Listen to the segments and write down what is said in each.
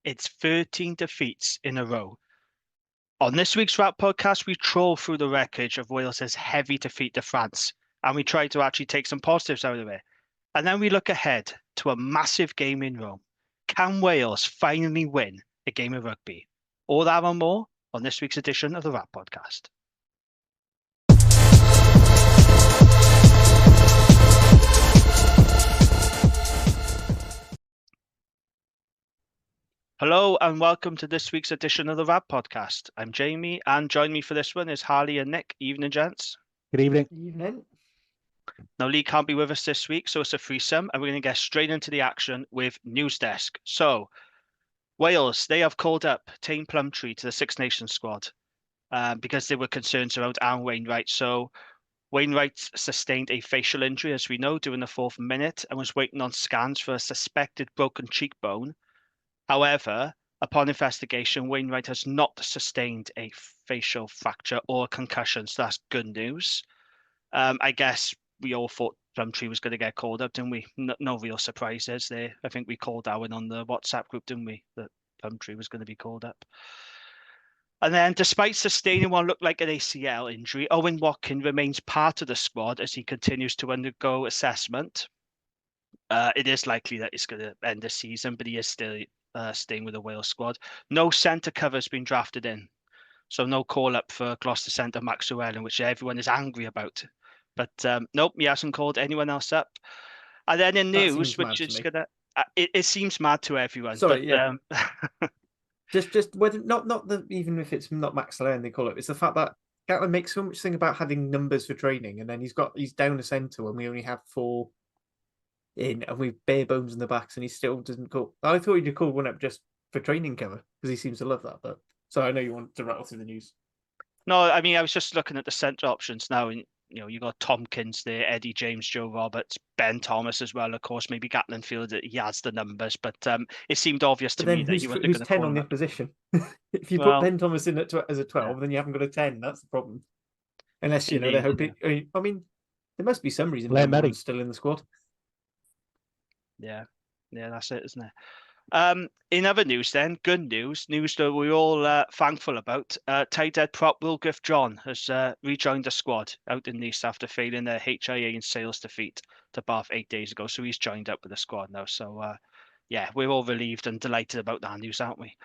It's 13 defeats in a row. On this week's WRRAP podcast, we troll through the wreckage of Wales's heavy defeat to France, and we try to actually take some positives out of it. And then we look ahead to a massive game in Rome. Can Wales finally win a game of rugby? All that and more on this week's edition of the WRRAP podcast. Hello and welcome to this week's edition of the WRRAP podcast. I'm Jamie, and joining me for this one is Harley and Nick. Evening, gents. Good evening. Evening. Now, Lee can't be with us this week, so it's a threesome, and we're going to get straight into the action with News Desk. So, Wales, they have called up Tane Plumtree to the Six Nations squad because there were concerns around Aaron Wainwright. So, Wainwright sustained a facial injury, as we know, during the 4th minute and was waiting on scans for a suspected broken cheekbone. However, upon investigation, Wainwright has not sustained a facial fracture or concussion, so that's good news. I guess we all thought Plumtree was going to get called up, didn't we? No real surprises there. I think we called Owen on the WhatsApp group, didn't we, that Plumtree was going to be called up. And then, despite sustaining what looked like an ACL injury, Owen Watkin remains part of the squad as he continues to undergo assessment. It is likely that it's going to end the season, but he is still staying with the Wales squad. No centre cover has been drafted in. So no call-up for Gloucester centre Max Llewellyn, which everyone is angry about. But nope, he hasn't called anyone else up. And then in news, which is going to... It seems mad to everyone. Sorry, but, yeah. just whether not the even if it's not Max Llewellyn they call it, it's the fact that Gatland makes so much thing about having numbers for training, and then he's down a centre when we only have 4 in, and we've bare bones in the backs, and he still doesn't call. I thought he'd call one up just for training cover because he seems to love that. But so I know you want to rattle through the news. No, I mean I was just looking at the centre options now, and you got Tompkins there, Eddie James, Joe Roberts, Ben Thomas as well. Of course, maybe Gatland feels that he has the numbers, but it seemed obvious to me that you weren't going to call 10 on the opposition. If you put Ben Thomas in as a 12, then you haven't got a 10. That's the problem. Unless they're hoping. I mean, there must be some reason Ben's still in the squad. Yeah, that's it, isn't it? In other news then, good news that we're all thankful about, tight head prop Will Griff-John has rejoined the squad out in Nice after failing their HIA and sales defeat to Bath 8 days ago. So he's joined up with the squad now. So yeah, we're all relieved and delighted about that news, aren't we?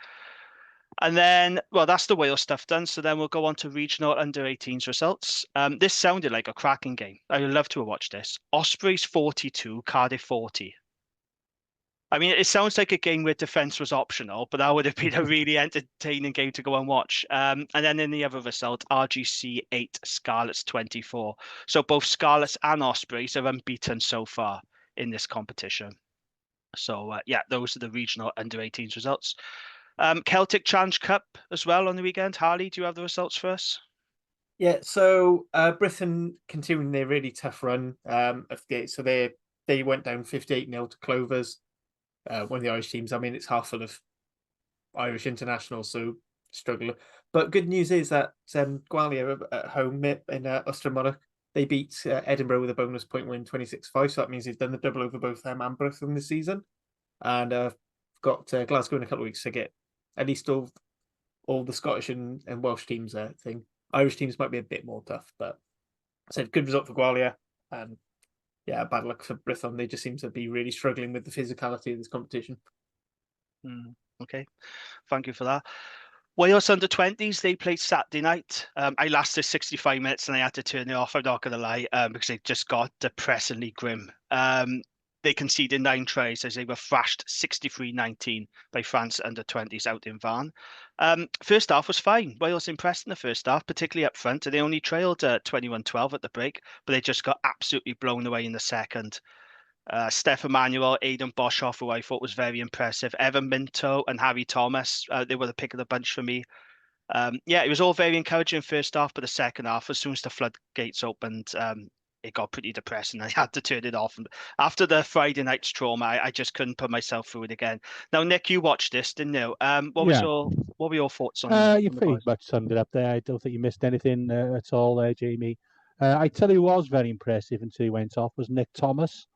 And then, well, that's the Wales stuff done. So then we'll go on to regional under-18s results. This sounded like a cracking game. I would love to have watched this. Ospreys 42, Cardiff 40. I mean, it sounds like a game where defence was optional, but that would have been a really entertaining game to go and watch. And then in the other result, RGC 8, Scarlets 24. So both Scarlets and Ospreys are unbeaten so far in this competition. So, yeah, those are the regional under-18s results. Celtic Challenge Cup as well on the weekend. Harley, do you have the results for us? Yeah, so Britain continuing their really tough run. So they went down 58-0 to Clovers. One of the Irish teams. I mean, it's half full of Irish internationals, so struggle. But good news is that Gwalia at home in Ystrad, they beat Edinburgh with a bonus point win 26-5. So that means they've done the double over both them and Bristol this season. And got Glasgow in a couple of weeks to get at least all the Scottish and Welsh teams thing. Irish teams might be a bit more tough, but I said good result for Gwalia. Yeah, bad luck for Brithon. They just seem to be really struggling with the physicality of this competition. Okay, thank you for that. Wales under-20s, they played Saturday night. I lasted 65 minutes and I had to turn it off, I'm not going to lie, because it just got depressingly grim. They conceded 9 tries as they were thrashed 63-19 by France under-20s out in Van. First half was fine. Wales impressed in the first half, particularly up front. They only trailed 21-12 at the break, but they just got absolutely blown away in the second. Steph Emanuel, Aidan Boshoff, who I thought was very impressive. Evan Minto and Harry Thomas, they were the pick of the bunch for me. Yeah, it was all very encouraging first half, but the second half, as soon as the floodgates opened, it got pretty depressing. I had to turn it off. And after the Friday night's trauma, I just couldn't put myself through it again. Now, Nick, you watched this, didn't you? What were your thoughts on you pretty much summed it up there. I don't think you missed anything at all there, Jamie. I tell you who was very impressive until he went off was Nick Thomas,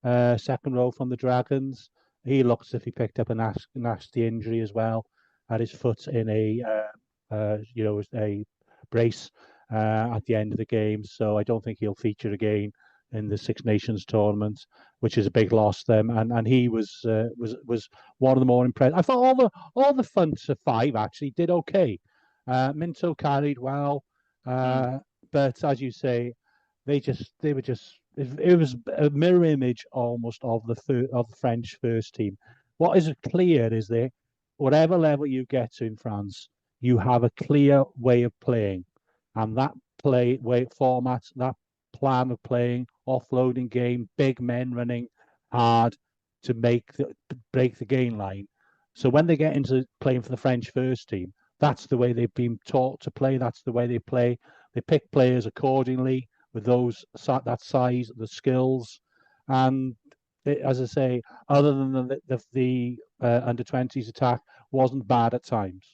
second row from the Dragons. he looks as if he picked up a nasty injury as well. Had his foot in a brace at the end of the game, so I don't think he'll feature again in the Six Nations tournament, which is a big loss to them. And he was one of the more impressive. I thought all the front five actually did okay. Minto carried well, but as you say, they were just it was a mirror image almost of the French first team. What is clear is that whatever level you get to in France, you have a clear way of playing, and that format, that plan of playing, offloading game, big men running hard to break the gain line. So when they get into playing for the French first team, that's the way they've been taught to play. That's the way they play. They pick players accordingly with that size, the skills, and as I say, other than the under-20s attack, wasn't bad at times.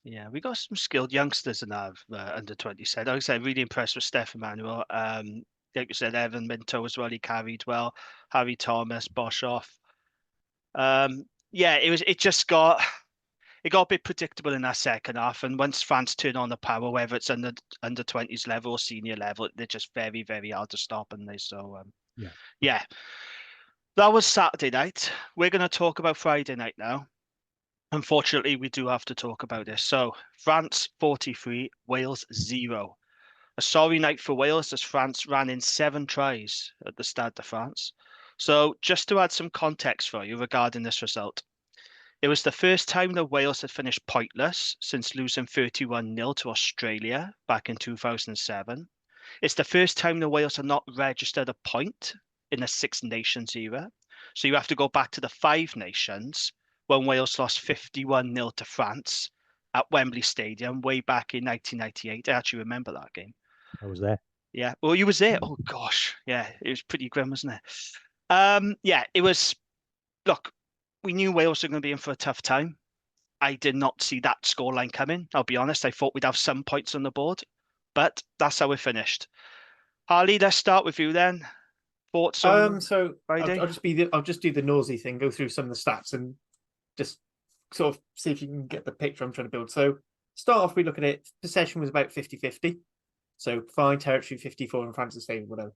Yeah, we got some skilled youngsters in our under-20 side. Like I said, really impressed with Steph Emmanuel. Like you said, Evan Minto as well. He carried well. Harry Thomas, Boshoff. Yeah, it got a bit predictable in that second half. And once France turn on the power, whether it's under 20s level or senior level, they're just very, very hard to stop. And yeah, that was Saturday night. We're going to talk about Friday night now. Unfortunately, we do have to talk about this. So, France 43, Wales 0. A sorry night for Wales as France ran in 7 tries at the Stade de France. So, just to add some context for you regarding this result, it was the first time that Wales had finished pointless since losing 31-0 to Australia back in 2007. It's the first time the Wales have not registered a point in the Six Nations era. So you have to go back to the Five Nations when Wales lost 51-0 to France at Wembley Stadium way back in 1998. I actually remember that game. I was there. Yeah. Well, you was there. Oh, gosh. Yeah. It was pretty grim, wasn't it? Yeah, it was. Look, we knew Wales were going to be in for a tough time. I did not see that scoreline coming. I'll be honest. I thought we'd have some points on the board, but that's how we finished. Harley, let's start with you then. Thoughts on so Friday? I'll just do the nosy thing, go through some of the stats and just sort of see if you can get the picture I'm trying to build. So start off, we look at it. Possession was about 50-50. So fine territory 54 in France's favour, whatever.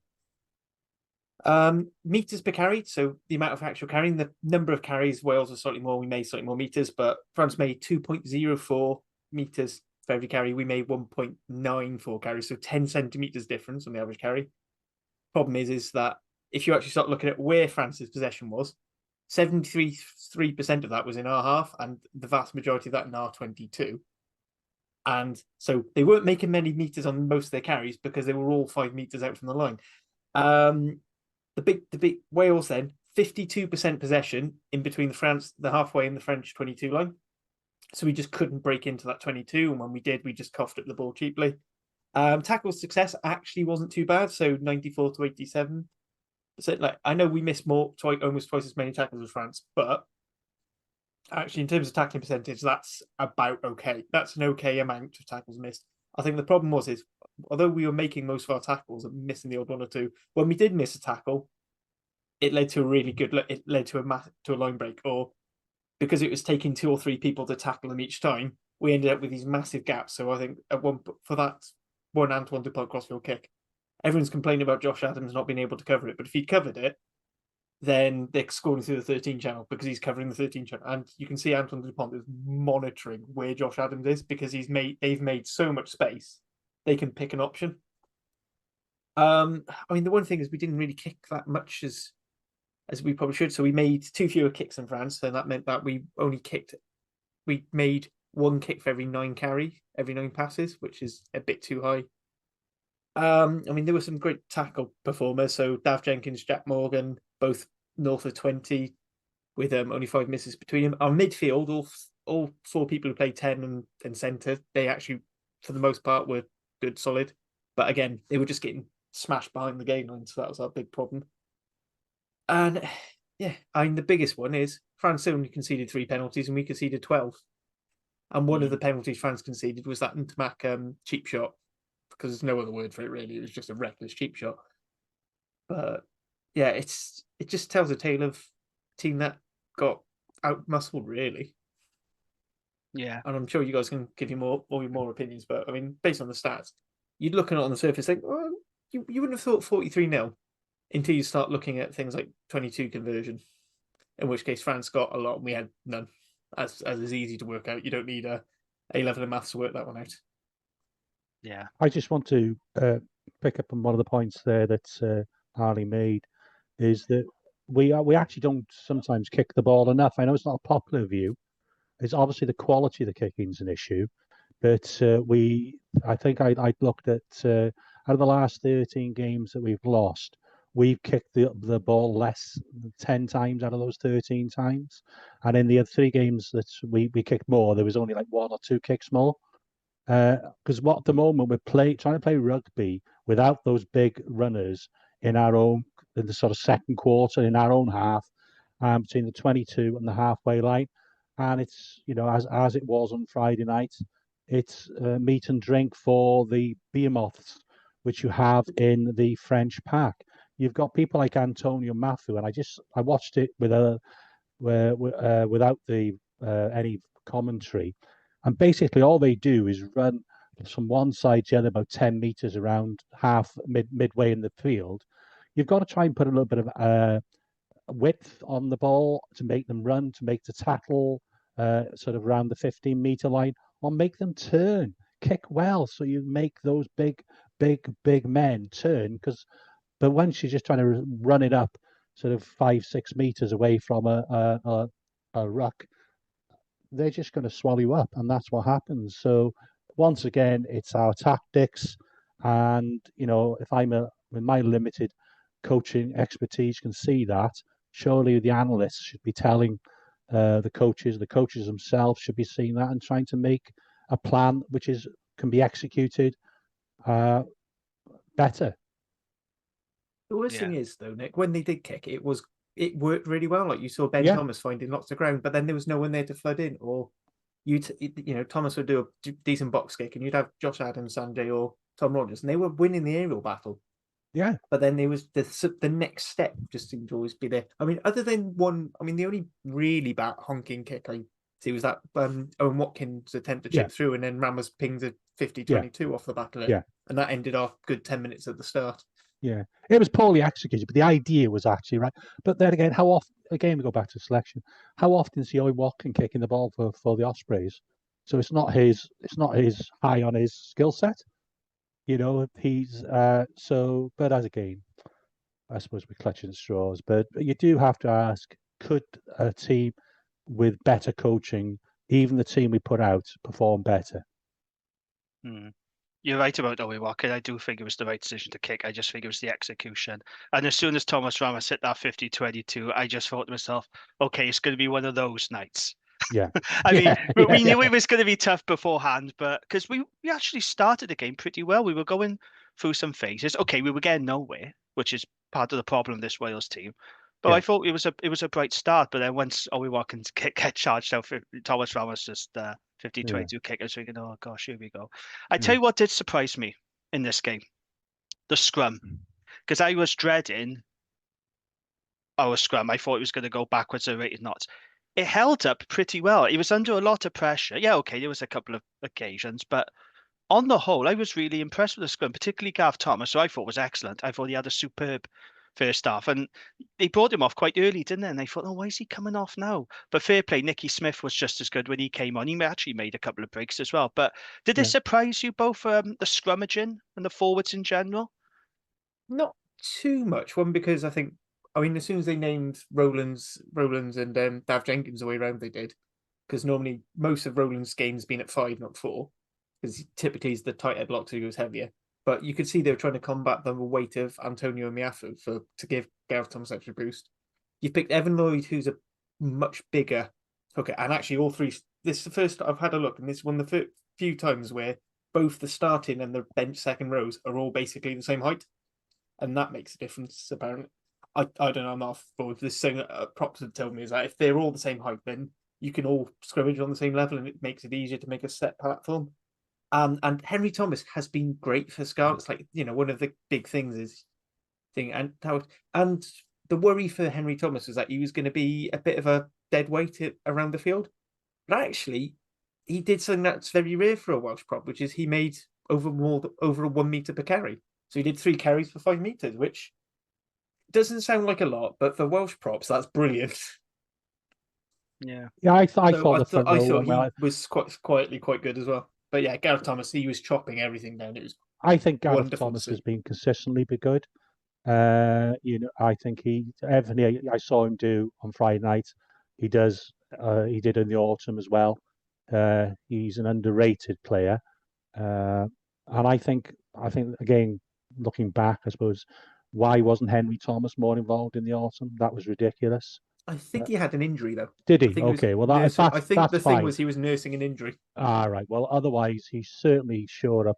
Meters per carry, so the amount of actual carrying, the number of carries, Wales was slightly more, we made slightly more meters, but France made 2.04 meters for every carry. We made 1.94 carries, so 10 centimeters difference on the average carry. Problem is that if you actually start looking at where France's possession was, 73% of that was in our half, and the vast majority of that in our 22. And so they weren't making many meters on most of their carries because they were all 5 meters out from the line. The big Wales then 52% possession in between the halfway and the French 22 line. So we just couldn't break into that 22, and when we did, we just coughed up the ball cheaply. Tackle success actually wasn't too bad, so 94 to 87. So I know we missed almost twice as many tackles as France, but actually in terms of tackling percentage, that's about okay. That's an okay amount of tackles missed. I think the problem is although we were making most of our tackles and missing the odd one or two, when we did miss a tackle, it led to a line break, or because it was taking 2 or 3 people to tackle them each time, we ended up with these massive gaps. So I think for that one Antoine Dupont crossfield kick, everyone's complaining about Josh Adams not being able to cover it, but if he'd covered it, then they're scoring through the 13 channel because he's covering the 13 channel, and you can see Antoine Dupont is monitoring where Josh Adams is because they've made so much space they can pick an option. I mean, the one thing is we didn't really kick that much as we probably should. So we made 2 fewer kicks than France, and that meant that we made 1 kick for every 9 passes, which is a bit too high. I mean, there were some great tackle performers. So Dav Jenkins, Jack Morgan, both north of 20, with only 5 misses between them. Our midfield, all 4 people who played 10 and centre, they actually, for the most part, were good, solid. But again, they were just getting smashed behind the game line, so that was our big problem. And yeah, I mean, the biggest one is France only conceded 3 penalties and we conceded 12. And one of the penalties France conceded was that Ntamak cheap shot, because there's no other word for it really. It was just a reckless cheap shot. But yeah, it just tells a tale of team that got out-muscled, really. Yeah. And I'm sure you guys can give you more opinions, but I mean, based on the stats, you'd look at it on the surface, think, well, you wouldn't have thought 43-0 until you start looking at things like 22 conversion, in which case France got a lot and we had none. As is easy to work out. You don't need a level of maths to work that one out. Yeah. I just want to pick up on one of the points there that Harley made, is that we actually don't sometimes kick the ball enough. I know it's not a popular view. It's obviously the quality of the kicking is an issue, but I think I looked at out of the last 13 games that we've lost, we've kicked the ball less than 10 times out of those 13 times, and in the other 3 games that we kicked more, there was only like 1 or 2 kicks more. Because at the moment we're trying to play rugby without those big runners in the sort of second quarter in our own half, between the 22 and the halfway line, and it's as it was on Friday night, it's meat and drink for the behemoths which you have in the French pack. You've got people like Antonio Mafu, and I watched it without any commentary. And basically, all they do is run from one side to the other about 10 meters around midway in the field. You've got to try and put a little bit of width on the ball to make them run, to make the tackle sort of around the 15-meter line, or make them turn, kick well, so you make those big men turn. But when she's just trying to run it up sort of 5-6 meters away from a ruck, they're just going to swallow you up, and that's what happens. So once again, it's our tactics, and if with my limited coaching expertise can see that, surely the analysts should be telling the coaches themselves should be seeing that and trying to make a plan which can be executed better. The worst thing is, though, Nick, when they did kick, it worked really well. Like you saw Ben Thomas finding lots of ground, but then there was no one there to flood in. Or Thomas would do a decent box kick, and you'd have Josh Adams, Sanjay, or Tom Rogers, and they were winning the aerial battle. Yeah. But then there was the next step just seemed to always be there. I mean, other than one, the only really bad honking kick I see was that Owen Watkins attempt to chip through, and then Ramos pinged a 50-22 off the back of it. Yeah. And that ended off good 10 minutes at the start. Yeah, it was poorly executed, but the idea was actually right. But then again, how often? Again, we go back to selection. How often is Owen Watkins kicking the ball for the Ospreys? So it's not his high on his skill set. He's so. But as again, I suppose we're clutching straws. But you do have to ask: could a team with better coaching, even the team we put out, perform better? You're right about Owen Watkins. I do think it was the right decision to kick. I just think it was the execution. And as soon as Thomas Ramos hit that 50-22, I just thought to myself, okay, it's going to be one of those nights. Yeah. We knew it was going to be tough beforehand, but because we actually started the game pretty well. We were going through some phases. Okay, we were getting nowhere, which is part of the problem of this Wales team. But I thought it was a bright start. But then once Owen Watkins get charged out, Thomas Ramos just 50-22 kick, I was thinking, oh gosh, here we go. I tell you what did surprise me in this game, the scrum, because I was dreading our scrum. I thought it was going to go backwards at rated knots. It held up pretty well. It was under a lot of pressure. Yeah, okay, there was a couple of occasions, but on the whole, I was really impressed with the scrum, particularly Gav Thomas, who I thought was excellent. I thought he had a superb first half, and they brought him off quite early, didn't they? And they thought, oh, why is he coming off now? But fair play, Nicky Smith was just as good when he came on. He actually made a couple of breaks as well. But did it surprise you both, the scrummaging and the forwards in general? Not too much. One, because I think, as soon as they named Rowlands and Dav Jenkins the way around, they did. Because normally most of Rowlands' games been at 5, not 4. Because typically he's the tight head block, so he goes heavier. But you could see they were trying to combat the weight of Antonio Miafu to give Gareth Thomas extra boost. You've picked Evan Lloyd, who's a much bigger hooker, and actually all three. This is the first I've had a look, and this is one of the few times where both the starting and the bench second rows are all basically the same height, and that makes a difference. Apparently, I don't know. I'm not forward. This thing props have told me is that if they're all the same height, then you can all scrimmage on the same level, and it makes it easier to make a set platform. And Henry Thomas has been great for Scarlets. Like, one of the big things is and the worry for Henry Thomas was that he was going to be a bit of a dead weight around the field. But actually, he did something that's very rare for a Welsh prop, which is he made over a 1 meter per carry. So he did 3 carries for 5 meters, which doesn't sound like a lot, but for Welsh props, that's brilliant. Yeah. Yeah, I So thought the front row went well. he was quietly quite good as well. But yeah, Gareth Thomas, he was chopping everything down. It was I think Gareth wonderful Thomas to has see. been consistently be good. I think everything I saw him do on Friday night, he does. He did in the autumn as well. He's an underrated player, and I think again, looking back, I suppose, why wasn't Henry Thomas more involved in the autumn? That was ridiculous. I think he had an injury though. Did I he? think he was Okay, well nursing. I think that's the thing fine. was he was nursing an injury. All right. Well, otherwise he certainly shore up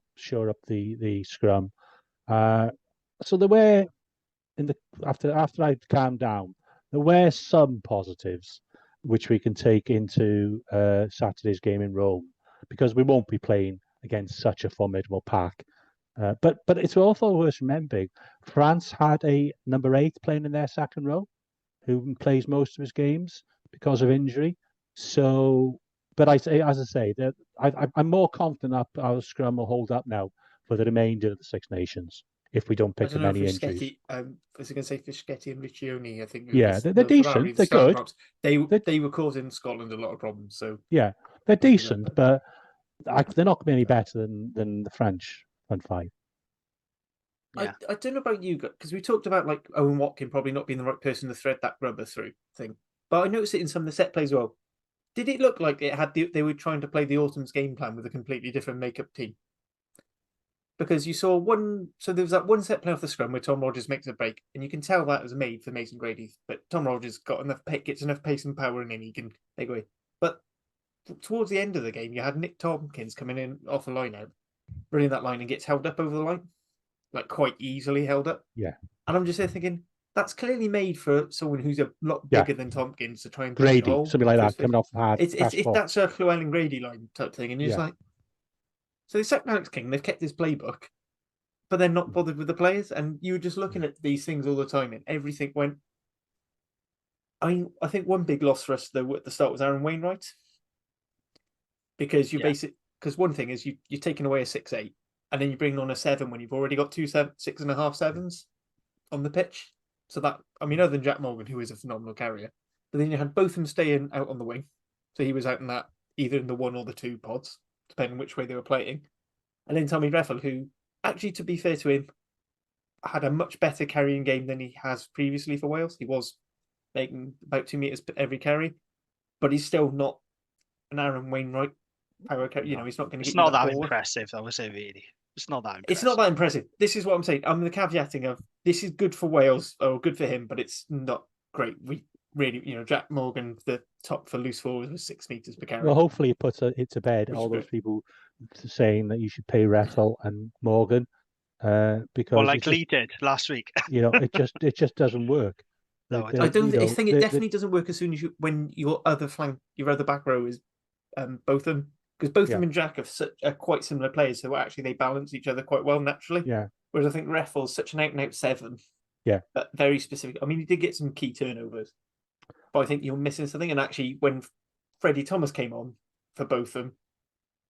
the scrum. So there were in the after I'd calmed down, there were some positives which we can take into Saturday's game in Rome because we won't be playing against such a formidable pack. But it's also worth remembering France had a number 8 playing in their second row who plays most of his games because of injury. So, but as I say, that I'm more confident that our scrum will hold up now for the remainder of the Six Nations if we don't I pick don't up know if any injuries. Fischetti, was I going to say Fischetti and Riccioni? I think Yeah, they're decent. They're starting good. props. They're, They were causing Scotland a lot of problems. So yeah, they're decent, but they're not going to be any better than the French front 5. Yeah. I don't know about you, because we talked about like Owen Watkin probably not being the right person to thread that rubber through thing, but I noticed it in some of the set plays as well. Did it look like it had they were trying to play the autumn's game plan with a completely different makeup team? Because you saw so there was that one set play off the scrum where Tom Rogers makes a break, and you can tell that was made for Mason Grady. But Tom Rogers gets enough pace and power, and then he can take away. But towards the end of the game, you had Nick Tompkins coming in off a line out, running that line, and gets held up over the line, like quite easily held up. Yeah. And I'm just there thinking, that's clearly made for someone who's a lot bigger than Tompkins to try and Grady, punch a hole. something like that, coming off the hard. It's that's a Llewellyn Grady line type thing, and you're just like, so they sacked Alex King, they've kept his playbook, but they're not bothered with the players, and you were just looking at these things all the time, and everything went. I mean, I think one big loss for us though at the start was Aaron Wainwright, because because one thing is you're taking away a 6'8", and then you bring on a 7 when you've already got 6.5 7s on the pitch. So that, I mean, other than Jack Morgan, who is a phenomenal carrier, but then you had both of them staying out on the wing. So he was out in that, either in the 1 or the 2 pods, depending which way they were playing. And then Tommy Reffel, who, actually, to be fair to him, had a much better carrying game than he has previously for Wales. He was making about 2 meters every carry, but he's still not an Aaron Wainwright power carry. You know, he's not going to get It's not that forward. impressive, I would say, really. It's not that impressive. It's not that impressive. This is what I'm saying. I'm the caveating of this is good for Wales or good for him, but it's not great. We really, Jack Morgan, the top for loose forwards was 6 meters per carry. Well, hopefully it puts it to bed all those people saying that you should pay Reffel and Morgan because like Lee did last week. it just doesn't work. No, I don't think it definitely doesn't work as soon as when your other back row is both of them. Because both of them and Jack are quite similar players, so actually they balance each other quite well naturally. Yeah. Whereas I think Reffel's such an out-and-out 7. Yeah. But very specific. I mean, he did get some key turnovers, but I think you're missing something. And actually, when Freddie Thomas came on for both of them,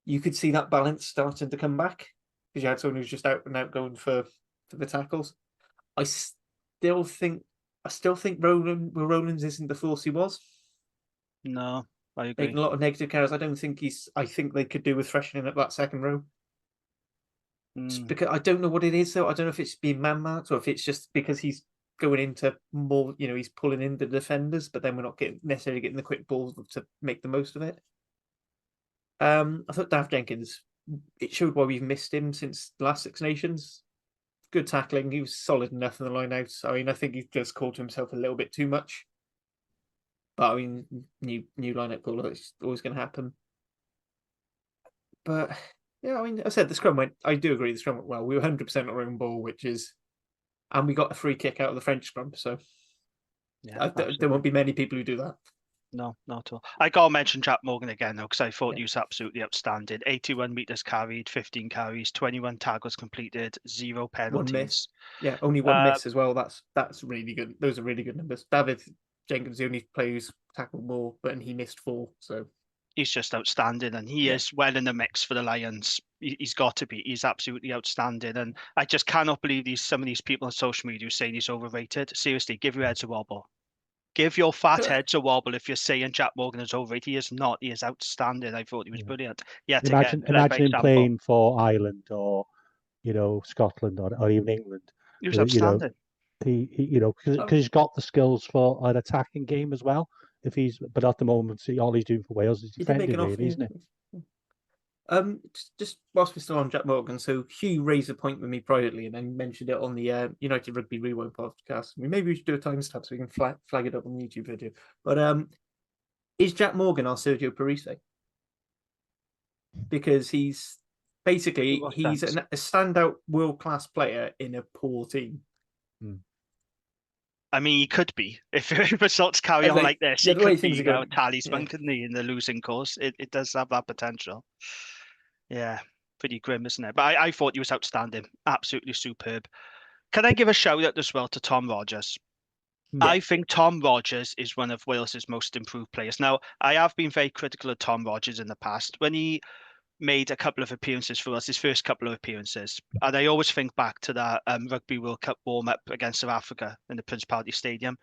you could see that balance starting to come back because you had someone who's just out and out going for the tackles. I still think Rollins isn't the force he was. No. I agree. Making a lot of negative carries. I think they could do with freshening up that second row. Because I don't know what it is, though. I don't know if it's being man-marked or if it's just because he's going into more, he's pulling in the defenders, but then we're not necessarily getting the quick balls to make the most of it. I thought Dav Jenkins, it showed why we've missed him since the last Six Nations. Good tackling. He was solid enough in the line out. I mean, I think he's just called to himself a little bit too much. But I mean, new lineup call, it's always going to happen. But yeah, I mean, I said the scrum went. I do agree, the scrum went well. We were 100% our own ball, and we got a free kick out of the French scrum. So yeah, there won't be many people who do that. No, not at all. I got to mention Jack Morgan again, though, because I thought Yeah. he was absolutely outstanding. 81 metres carried, 15 carries, 21 tackles completed, 0 One miss. penalties. Yeah, only one miss as well. That's really good. Those are really good numbers. David Jenkins, the only player who's tackled more, but he missed 4. So He's just outstanding, and he Yeah. is well in the mix for the Lions. He's got to be. He's absolutely outstanding, and I just cannot believe some of these people on social media who saying he's overrated. Seriously, give your heads a wobble. Give your fat heads a wobble if you're saying Jack Morgan is overrated. He is not. He is outstanding. I thought he was Yeah. brilliant. Yet again, led by Imagine him example. playing for Ireland or Scotland or even England. He was You know, outstanding. he because he's got the skills for an attacking game as well. But at the moment, all he's doing for Wales is he did make defending, an offer. really, isn't it? Just whilst we're still on Jack Morgan, so Hugh raised a point with me privately and then mentioned it on the United Rugby Rewind podcast. Maybe we should do a timestamp so we can flag it up on the YouTube video. But is Jack Morgan our Sergio Parisse? Because he's basically a standout world-class player in a poor team. I mean, he could be if results carry on like this. He could be a talisman, couldn't he, in the losing cause? It does have that potential. Yeah, pretty grim, isn't it? But I thought he was outstanding, absolutely superb. Can I give a shout out as well to Tom Rogers? Yeah. I think Tom Rogers is one of Wales's most improved players. Now, I have been very critical of Tom Rogers in the past when he made a couple of appearances for us, his first couple of appearances. And I always think back to that Rugby World Cup warm-up against South Africa in the Principality Stadium.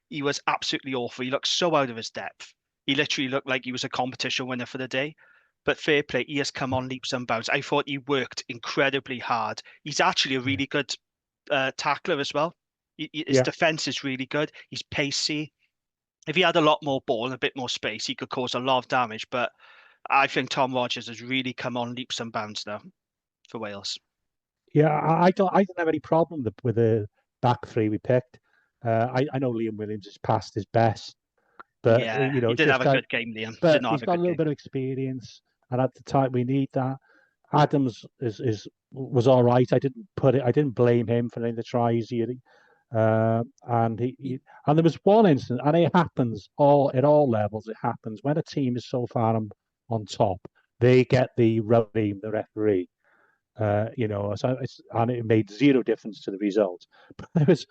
He was absolutely awful. He looked so out of his depth. He literally looked like he was a competition winner for the day. But fair play, he has come on leaps and bounds. I thought he worked incredibly hard. He's actually a really good tackler as well. His defense is really good. He's pacey. If he had a lot more ball and a bit more space, he could cause a lot of damage. But I think Tom Rogers has really come on leaps and bounds now for Wales. Yeah, I don't have any problem with the back three we picked. I know Liam Williams is past his best, but yeah, he did have a good game, Liam. But he's got a little bit of experience, and at the time we need that. Adams was all right. I didn't blame him for any of the tries. And there was one instance, and it happens at all levels. It happens when a team is so far on top, they get the team, the referee. So and it made zero difference to the result. But there was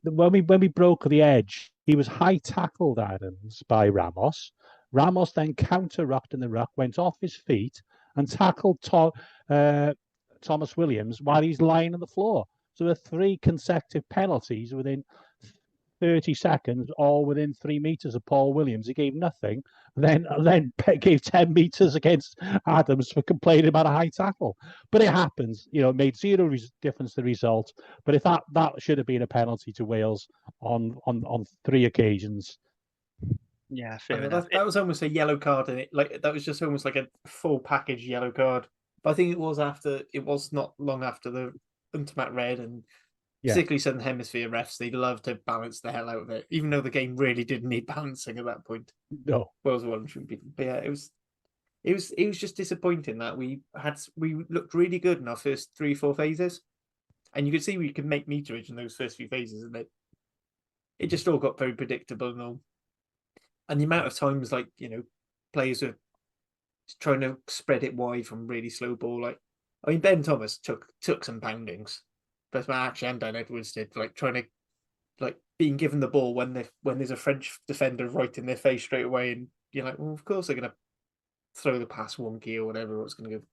when we broke the edge, he was high tackled Adams by Ramos. Ramos then counter-rucked in the ruck, went off his feet and tackled Thomas Williams while he's lying on the floor. So there were 3 consecutive penalties within 30 seconds, all within 3 meters of Paul Williams. He gave nothing, then gave 10 meters against Adams for complaining about a high tackle. But it happens, it made zero difference to the result. But if that should have been a penalty to Wales on 3 occasions. Yeah, fair enough. That was almost a yellow card, and that was just almost like a full package yellow card. But I think it was not long after the Untamat red, and particularly Southern Hemisphere refs, they love to balance the hell out of it, even though the game really didn't need balancing at that point. No, Wales won shouldn't be. But yeah, it was just disappointing that we looked really good in our first 3-4 phases, and you could see we could make meterage in those first few phases, and it just all got very predictable and all. And the amount of times, players are trying to spread it wide from really slow ball. Ben Thomas took some poundings. But actually, and Dan Edwards did, trying to, being given the ball when there's a French defender right in their face straight away, and you're like, well, of course they're going to throw the pass wonky or whatever, or it's going to go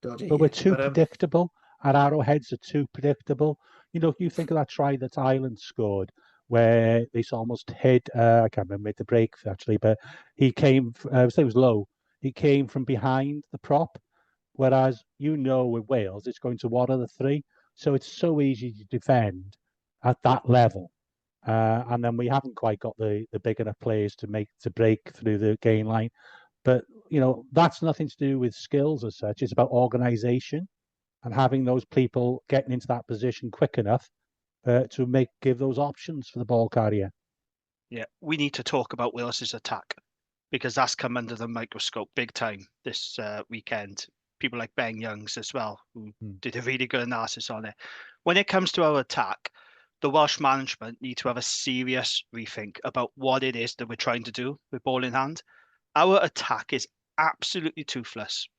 dodgy. But we're too predictable. Our arrowheads are too predictable. You think of that try that Ireland scored, where they almost hit, I can't remember, made the break actually, but he came, I would say it was low, he came from behind the prop, whereas with Wales, it's going to one of the 3. So it's so easy to defend at that level. And then we haven't quite got the big enough players to break through the gain line. But, that's nothing to do with skills as such. It's about organisation and having those people getting into that position quick enough to give those options for the ball carrier. Yeah, we need to talk about Wales's attack because that's come under the microscope big time this weekend. People like Ben Youngs as well, who did a really good analysis on it. When it comes to our attack, the Welsh management need to have a serious rethink about what it is that we're trying to do with ball in hand. Our attack is absolutely toothless,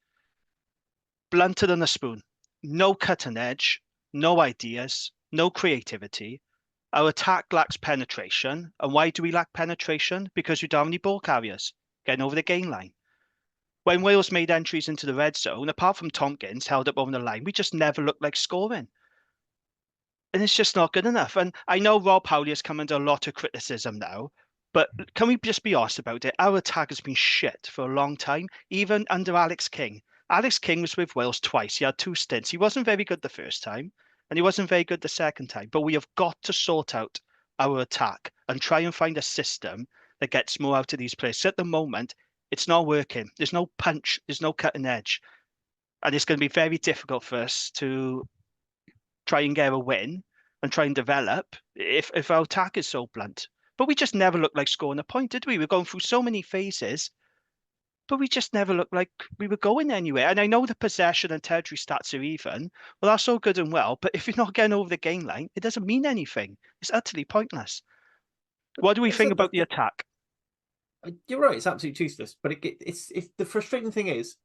blunter than a spoon. No cutting edge, no ideas, no creativity. Our attack lacks penetration. And why do we lack penetration? Because we don't have any ball carriers getting over the gain line. When Wales made entries into the red zone, apart from Tompkins held up over the line, we just never looked like scoring. And it's just not good enough. And I know Rob Howley has come under a lot of criticism now, but can we just be honest about it? Our attack has been shit for a long time, even under Alex King. Alex King was with Wales twice. He had 2 stints. He wasn't very good the first time, and he wasn't very good the second time. But we have got to sort out our attack and try and find a system that gets more out of these players. At the moment, it's not working. There's no punch. There's no cutting edge. And it's going to be very difficult for us to try and get a win and try and develop if our attack is so blunt. But we just never looked like scoring a point, did we? We're going through so many phases, but we just never looked like we were going anywhere. And I know the possession and territory stats are even. Well, that's all good and well, but if you're not getting over the gain line, it doesn't mean anything. It's utterly pointless. What do we think about the attack? You're right, it's absolutely toothless. But it's the frustrating thing is,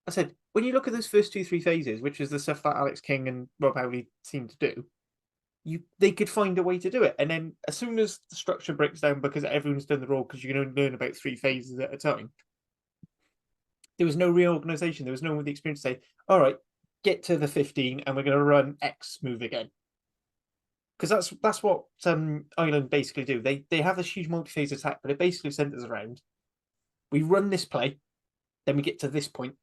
I said, when you look at those first 2-3 phases, which is the stuff that Alex King and Rob Howley seem to do, they could find a way to do it. And then as soon as the structure breaks down because everyone's done the role, because you can only learn about 3 phases at a time, there was no reorganization. There was no one with the experience to say, all right, get to the 15 and we're going to run X move again. Because that's what Ireland basically do. They have this huge multi-phase attack, but it basically centers around, we run this play, then we get to this point,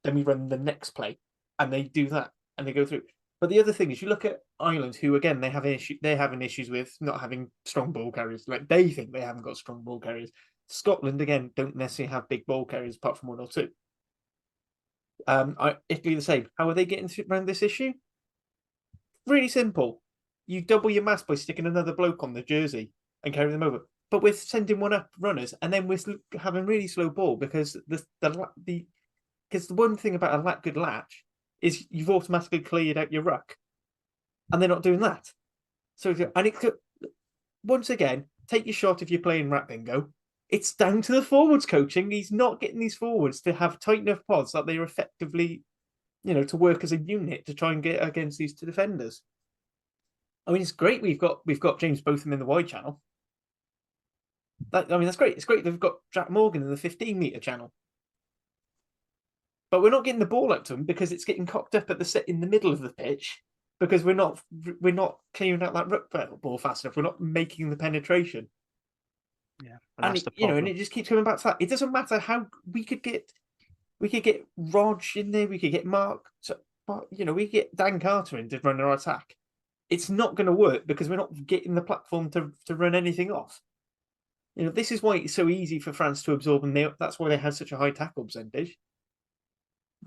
then we run the next play, and they do that, and they go through. But the other thing is, you look at Ireland, who again they're having issues with not having strong ball carriers. Like they think they haven't got strong ball carriers. Scotland again don't necessarily have big ball carriers apart from 1 or 2. Italy the same. How are they getting around this issue? Really simple. You double your mass by sticking another bloke on the jersey and carry them over. But we're sending one up runners, and then we're having really slow ball because the one thing about a good latch is you've automatically cleared out your ruck, and they're not doing that. So, and it could, once again, take your shot if you're playing WRRAP bingo. It's down to the forwards coaching. He's not getting these forwards to have tight enough pods that they're effectively, to work as a unit to try and get against these 2 defenders. I mean, it's great we've got James Botham in the wide channel. That's great. It's great they've got Jack Morgan in the 15-meter channel. But we're not getting the ball up to them because it's getting cocked up at the set in the middle of the pitch because we're not clearing out that ruck ball fast enough. We're not making the penetration. Yeah, and that's the problem. And it just keeps coming back to that. It doesn't matter how we could get Rog in there, we could get Mark, we could get Dan Carter in to run our attack. It's not going to work because we're not getting the platform to run anything off. This is why it's so easy for France to absorb, and that's why they have such a high tackle percentage.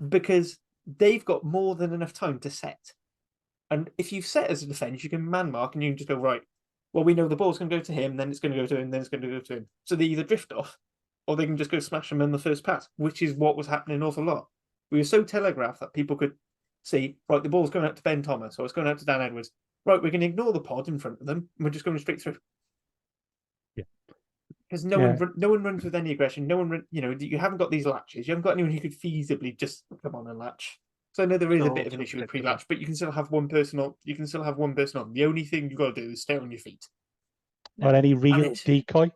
Because they've got more than enough time to set. And if you set as a defence, you can man mark and you can just go, right, well, we know the ball's going to go to him, then it's going to go to him, then it's going to go to him. So they either drift off or they can just go smash him in the first pass, which is what was happening an awful lot. We were so telegraphed that people could see, right, the ball's going out to Ben Thomas or it's going out to Dan Edwards. Right, we're going to ignore the pod in front of them and we're just going straight through. Yeah. Because no one runs with any aggression. No one, you haven't got these latches. You haven't got anyone who could feasibly just come on and latch. So I know there is a bit of an issue with pre-latch, but you can still have one person on. The only thing you've got to do is stay on your feet. Or any real decoy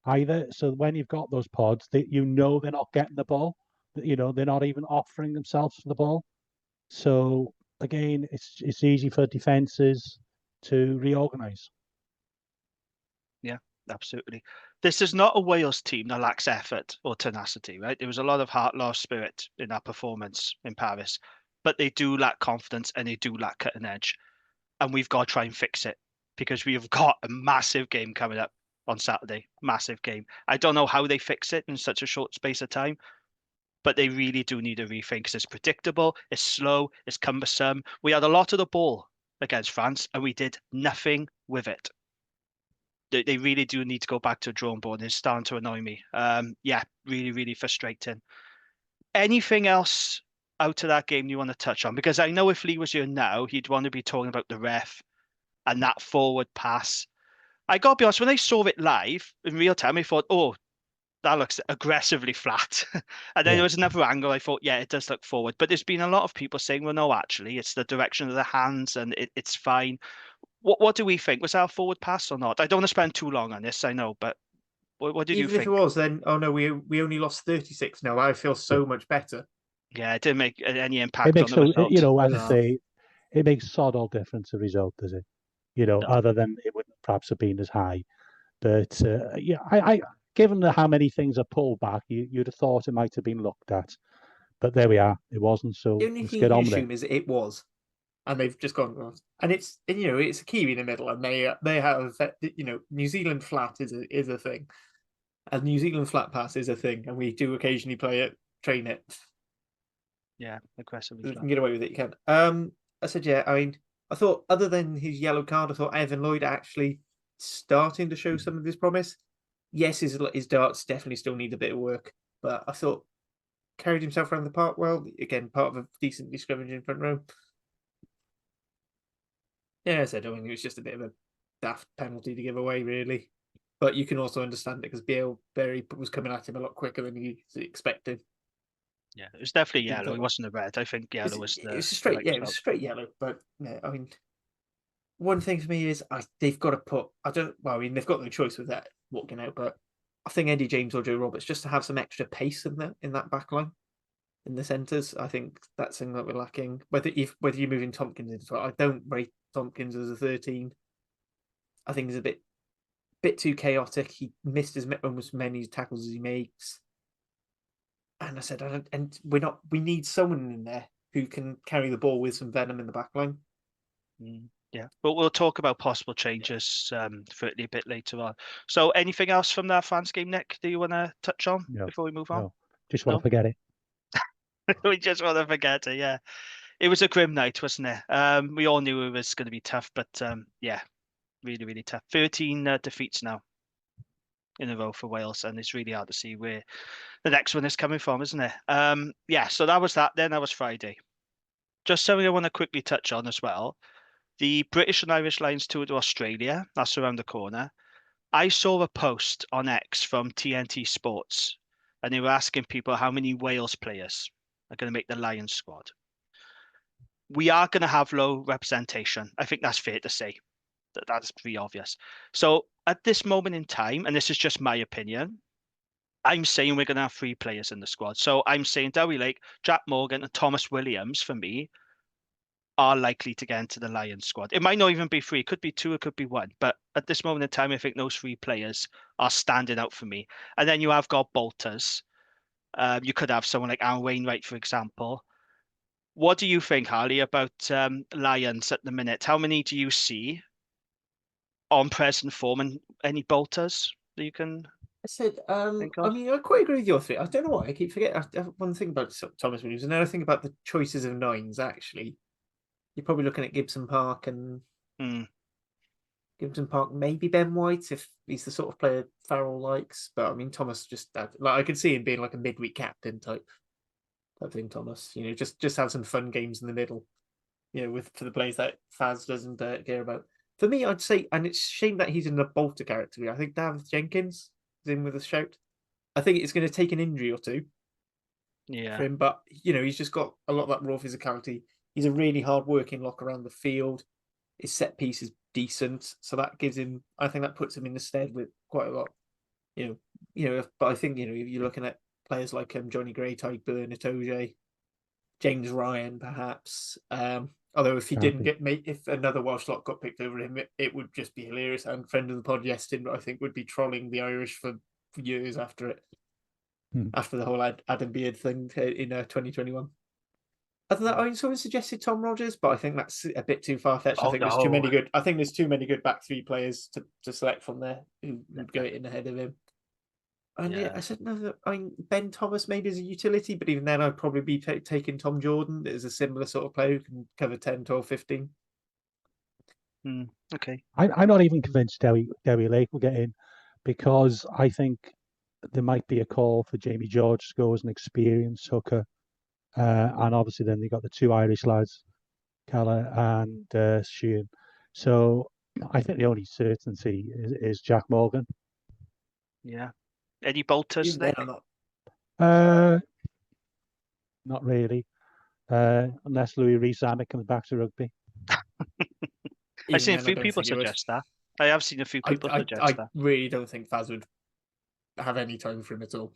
either. So when you've got those pods, they're not getting the ball. They're not even offering themselves for the ball. So again, it's easy for defenses to reorganize. Yeah, absolutely. This is not a Wales team that lacks effort or tenacity, right? There was a lot of heart, love, spirit in that performance in Paris, but they do lack confidence and they do lack cutting edge. And we've got to try and fix it because we've got a massive game coming up on Saturday. Massive game. I don't know how they fix it in such a short space of time, but they really do need a rethink because it's predictable, it's slow, it's cumbersome. We had a lot of the ball against France and we did nothing with it. They really do need to go back to a drawing board and it's starting to annoy me. Yeah, really, really frustrating. Anything else out of that game you want to touch on? Because I know if Lee was here now, he'd want to be talking about the ref and that forward pass. I got to be honest, when I saw it live in real time, I thought, oh, that looks aggressively flat. And then Yeah. there was another angle. I thought, yeah, it does look forward. But there's been a lot of people saying, well, no, actually, it's the direction of the hands and it's fine. What do we think? Was that a forward pass or not? I don't want to spend too long on this, I know, but what did you Even if it think? was, then oh no, we only lost 36. No, I feel so much better. Yeah, it didn't make any It impact on makes the so result. you know, as I No. say, it makes sod all difference the result, does it? You know, No. other than it wouldn't perhaps have been as high. But yeah, I given how many things are pulled back, you'd have thought it might have been looked at. But there we are. It wasn't. The So only let's thing get you can on with it. assume is it was, and they've just gone. "Oh," and it's it's a Kiwi in the middle, and they have New Zealand flat is a thing, and New Zealand flat pass is a thing, and we do occasionally play it, train it. Yeah, aggressively If you flat. can get away with it, you can. I said, yeah. I mean, I thought other than his yellow card, I thought Evan Lloyd actually starting to show some of his promise. Yes, his darts definitely still need a bit of work, but I thought carried himself around the park well. Again, part of a decently scrummaging front row. Yeah, I said, I mean, it was just a bit of a daft penalty to give away, really. But you can also understand it because Berry was coming at him a lot quicker than he expected. Yeah, it was definitely Didn't yellow. It feel- wasn't a red. I think yellow was It was a the straight, right yeah, it was result. straight yellow. But yeah, I mean, one thing for me is they've got to put. I mean, they've got no choice with that walking out. But I think Eddie James or Joe Roberts just to have some extra pace in that back line, in the centres. I think that's something that we're lacking. Whether you're moving Tompkins into it, I don't rate Tompkins as a 13. I think he's a bit too chaotic. He missed almost many tackles as he makes. And I said, and we need someone in there who can carry the ball with some venom in the back line. Yeah, but we'll talk about possible changes for it a bit later on. So anything else from that fans game, Nick, do you want to touch on before we move on? No, just want to forget it. We just want to forget it, yeah. It was a grim night, wasn't it? We all knew it was going to be tough, but yeah, really, really tough. 13 defeats now in a row for Wales, and it's really hard to see where the next one is coming from, isn't it? Yeah, so that was that. Then that was Friday. Just something I want to quickly touch on as well. The British and Irish Lions tour to Australia, that's around the corner. I saw a post on X from TNT Sports, and they were asking people how many Wales players are going to make the Lions squad. We are going to have low representation. I think that's fair to say. That's pretty obvious. So at this moment in time, and this is just my opinion, I'm saying we're going to have 3 players in the squad. So I'm saying Dewi Lake, Jack Morgan, and Thomas Williams, for me, are likely to get into the Lions squad. It might not even be 3, it could be 2, it could be 1. But at this moment in time, I think those 3 players are standing out for me. And then you have got bolters. You could have someone like Aaron Wainwright, for example. What do you think, Harley, about Lions at the minute? How many do you see on present form, and any bolters that you can I said, think I of? mean, I quite agree with your thing. I don't know why I keep forgetting. One thing about Thomas Williams, and then I think about the choices of 9s. Actually, you're probably looking at Gibson Park, maybe Ben White if he's the sort of player Farrell likes. But I mean, Thomas I could see him being like a midweek captain type thing. Thomas, just have some fun games in the middle. For the players that Faz doesn't care about. For me, I'd say, and it's a shame that he's in the bolter character. I think David Jenkins is in with a shout. I think it's going to take an injury or two for him, but he's just got a lot of that raw physicality. He's a really hard-working lock around the field. His set piece is decent, so that gives him. I think that puts him in the stead with quite a lot. But I think if you're looking at players like Johnny Gray type, Bernard Oje, James Ryan, perhaps. Although if he didn't if another Welsh lot got picked over him, it would just be hilarious. And friend of the pod, Justin, I think would be trolling the Irish for years after it, after the whole Adam Beard thing in 2021. Other than that, I mean, someone suggested Tom Rogers, but I think that's a bit too far fetched. I think there's too many good. I think there's too many good back 3 players to select from there who would go in ahead of him. And yeah, I said no. I mean, Ben Thomas maybe as a utility, but even then, I'd probably be taking Tom Jordan as a similar sort of player who can cover 10, 12, 15. Okay. I'm not even convinced Dewi Lake will get in, because I think there might be a call for Jamie George to go as an experienced hooker. And obviously then they got the 2 Irish lads, Calla and Sheehan. So I think the only certainty is Jack Morgan. Yeah. Any bolters, Even then, Nick? I'm not. Not really, unless Louis Rees-Zammit comes back to rugby. I've Even seen a then, I few don't people think it would. suggest that. I have seen a few people suggest I that. really don't think Faz would have any time for him at all.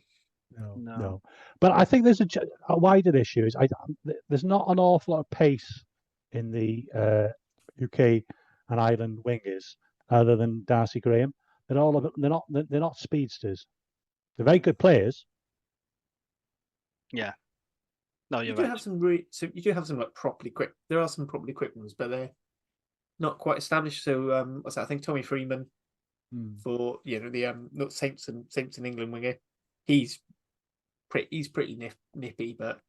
No. But I think there's a wider issue. There's not an awful lot of pace in the UK and Ireland wingers other than Darcy Graham. They're not speedsters. They're very good players. Yeah. No, You you're do right. have some you do have some like properly quick. There are some properly quick ones, but they're not quite established. So what's that? I think Tommy Freeman for the not Sampson England winger. He's pretty nippy, but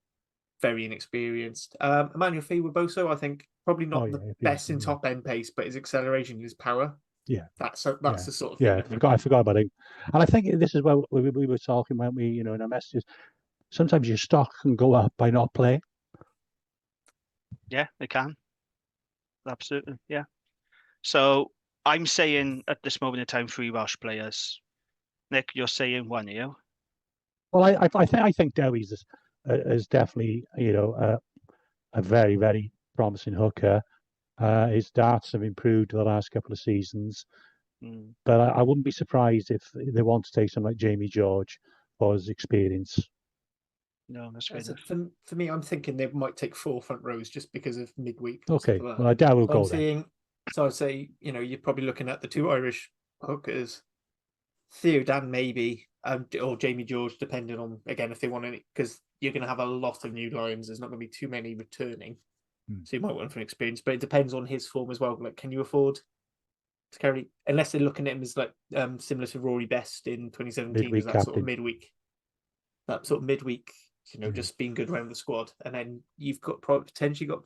very inexperienced. Emmanuel Fiwa-Boso, I think probably not the best in top end pace, but his acceleration, his power. Yeah, that's the sort of thing. I forgot about him, and I think this is where we were talking when we in our messages. Sometimes your stock can go up by not playing. Yeah, they can. Absolutely, yeah. So I'm saying at this moment in time, 3 Welsh players. Nick, you're saying 1, are you? Well, I think Dewey's is definitely a very, very promising hooker. His darts have improved the last couple of seasons, but I wouldn't be surprised if they want to take someone like Jamie George for his experience. No, that's fair enough. For me, I'm thinking they might take 4 front rows just because of midweek. Okay, well, I doubt we'll go there. So I'd say, you're probably looking at the 2 Irish hookers, Theo Dan maybe, or Jamie George, depending on, again, if they want any, because you're going to have a lot of new Lions. There's not going to be too many returning. So you might want for an experience, but it depends on his form as well. Like, can you afford to carry, unless they're looking at him as like similar to Rory Best in 2017, as that sort of midweek, just being good around the squad, and then you've got potentially got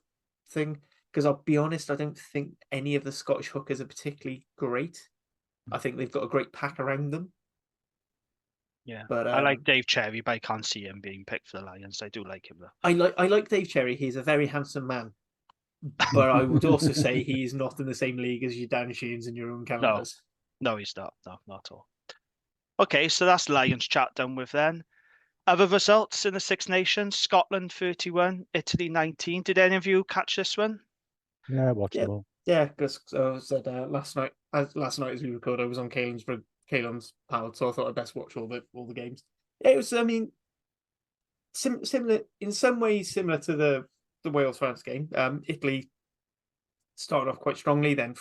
thing. Because I'll be honest, I don't think any of the Scottish hookers are particularly great. I think they've got a great pack around them. Yeah, but I like Dave Cherry, but I can't see him being picked for the Lions. I do like him though. I like Dave Cherry. He's a very handsome man, but I would also say he's not in the same league as your Dan Sheens and your own calendars. No, he's not. No, not at all. Okay, so that's Lions chat done with then. Other results in the Six Nations: Scotland 31, Italy 19. Did any of you catch this one? Yeah, I watched them all. Yeah, because I said last night as we record, I was on Caelan's pal, so I thought I'd best watch all the games. Yeah, it was, I mean, similar in some ways, similar to the Wales France game. Italy started off quite strongly, then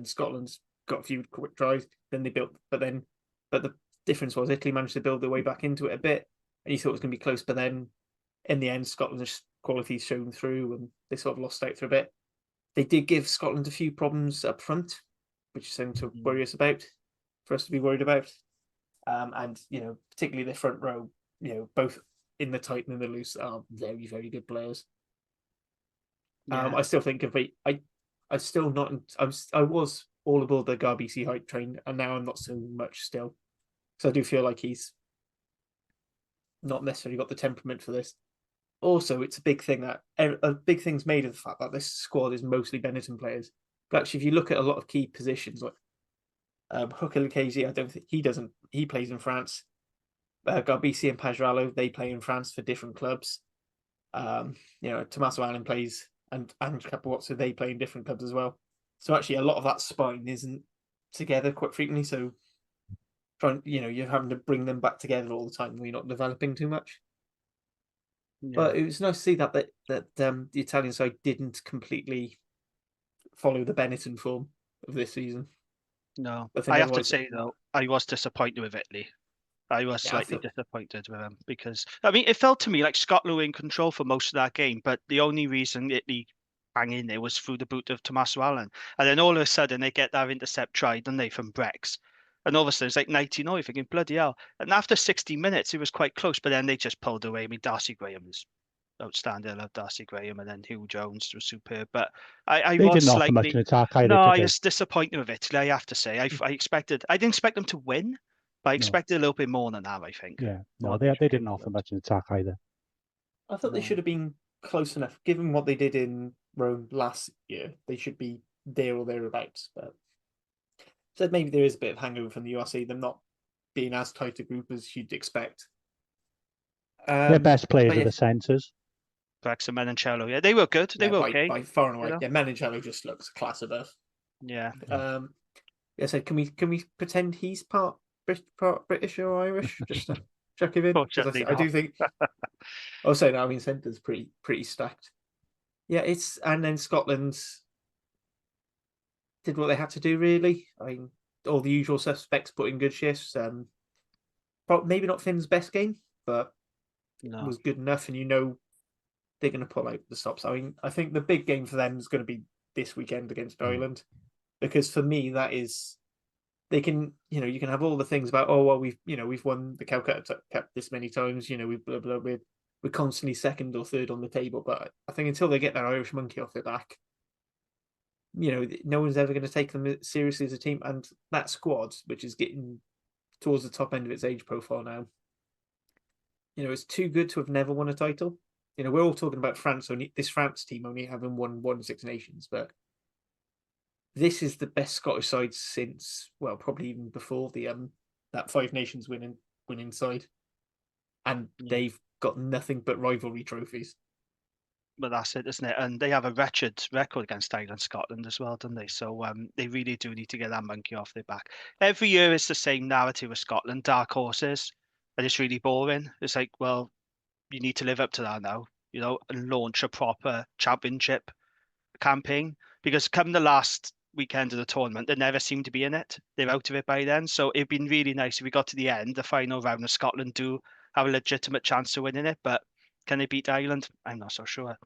Scotland's got a few quick tries, then they built, but the difference was Italy managed to build their way back into it a bit, and you thought it was going to be close, but then in the end, Scotland's quality shone through, and they sort of lost out for a bit. They did give Scotland a few problems up front, which is something to worry us about, for us to be worried about. And particularly the front row, both in the tight and in the loose, are very, very good players. Yeah. I still think I was all aboard the Garbisi hype train, and now I'm not so much still. So I do feel like he's not necessarily got the temperament for this. Also, it's a big thing that a big thing's made of the fact that this squad is mostly Benetton players. But actually, if you look at a lot of key positions, like Hooker Lucchesi, I don't think he plays in France. Garbisi and Pajralo, they play in France for different clubs. Tommaso Allen plays, and Capowatso, they play in different clubs as well. So actually, a lot of that spine isn't together quite frequently. So you're having to bring them back together all the time when you're not developing too much. Yeah. But it was nice to see that the Italian side didn't completely follow the Benetton form of this season. No, I have to say though, I was disappointed with Italy. I was slightly disappointed with them because, I mean, it felt to me like Scotland were in control for most of that game, but the only reason Italy hang in there was through the boot of Tommaso Allen. And then all of a sudden they get that intercept try, don't they, from Brex. And all of a sudden it's like 19-0, you're thinking, bloody hell. And after 60 minutes, it was quite close, but then they just pulled away. I mean, Darcy Graham was outstanding. I love Darcy Graham, and then Hugh Jones was superb. But I they was didn't slightly... offer much in attack either. No, I was disappointed with Italy, I have to say. I didn't expect them to win, but I expected a little bit more than that, I think. Yeah, no, they didn't offer much in attack either. I thought they should have been close enough, given what they did in Rome last year. They should be there or thereabouts. But So maybe there is a bit of hangover from the URC, them not being as tight a group as you'd expect. Their best players but are yeah, the centres. Wrexham and Cello. Yeah, they were good. They yeah, were okay. by far and away. You know? Yeah, Manicello just looks a class above. Yeah. I said, can we pretend he's part British or Irish? Just to chuck him in. Fortunately I do not. think. Also, no, I mean centre's pretty stacked. Yeah, and then Scotland did what they had to do. Really, I mean, all the usual suspects put in good shifts. Maybe not Finn's best game, but No. was good enough, and they're going to pull out the stops. I mean, I think the big game for them is going to be this weekend against Ireland, because for me that is, they can, you can have all the things about, oh well, we've won the Calcutta Cup this many times, we blah blah, we're constantly second or third on the table, but I think until they get that Irish monkey off their back, no one's ever going to take them seriously as a team, and that squad, which is getting towards the top end of its age profile now, it's too good to have never won a title. We're all talking about this France team only having won one Six Nations, but this is the best Scottish side since, well, probably even before the that Five Nations winning side, and they've got nothing but rivalry trophies. But that's it, isn't it? And they have a wretched record against Ireland, Scotland as well, don't they? So they really do need to get that monkey off their back. Every year it's the same narrative with Scotland, dark horses, and it's really boring. It's like, well, you need to live up to that now, and launch a proper championship campaign. Because come the last weekend of the tournament, they never seem to be in it. They're out of it by then. So it'd been really nice if we got to the end, the final round, of Scotland do have a legitimate chance of winning it. But can they beat Ireland? I'm not so sure.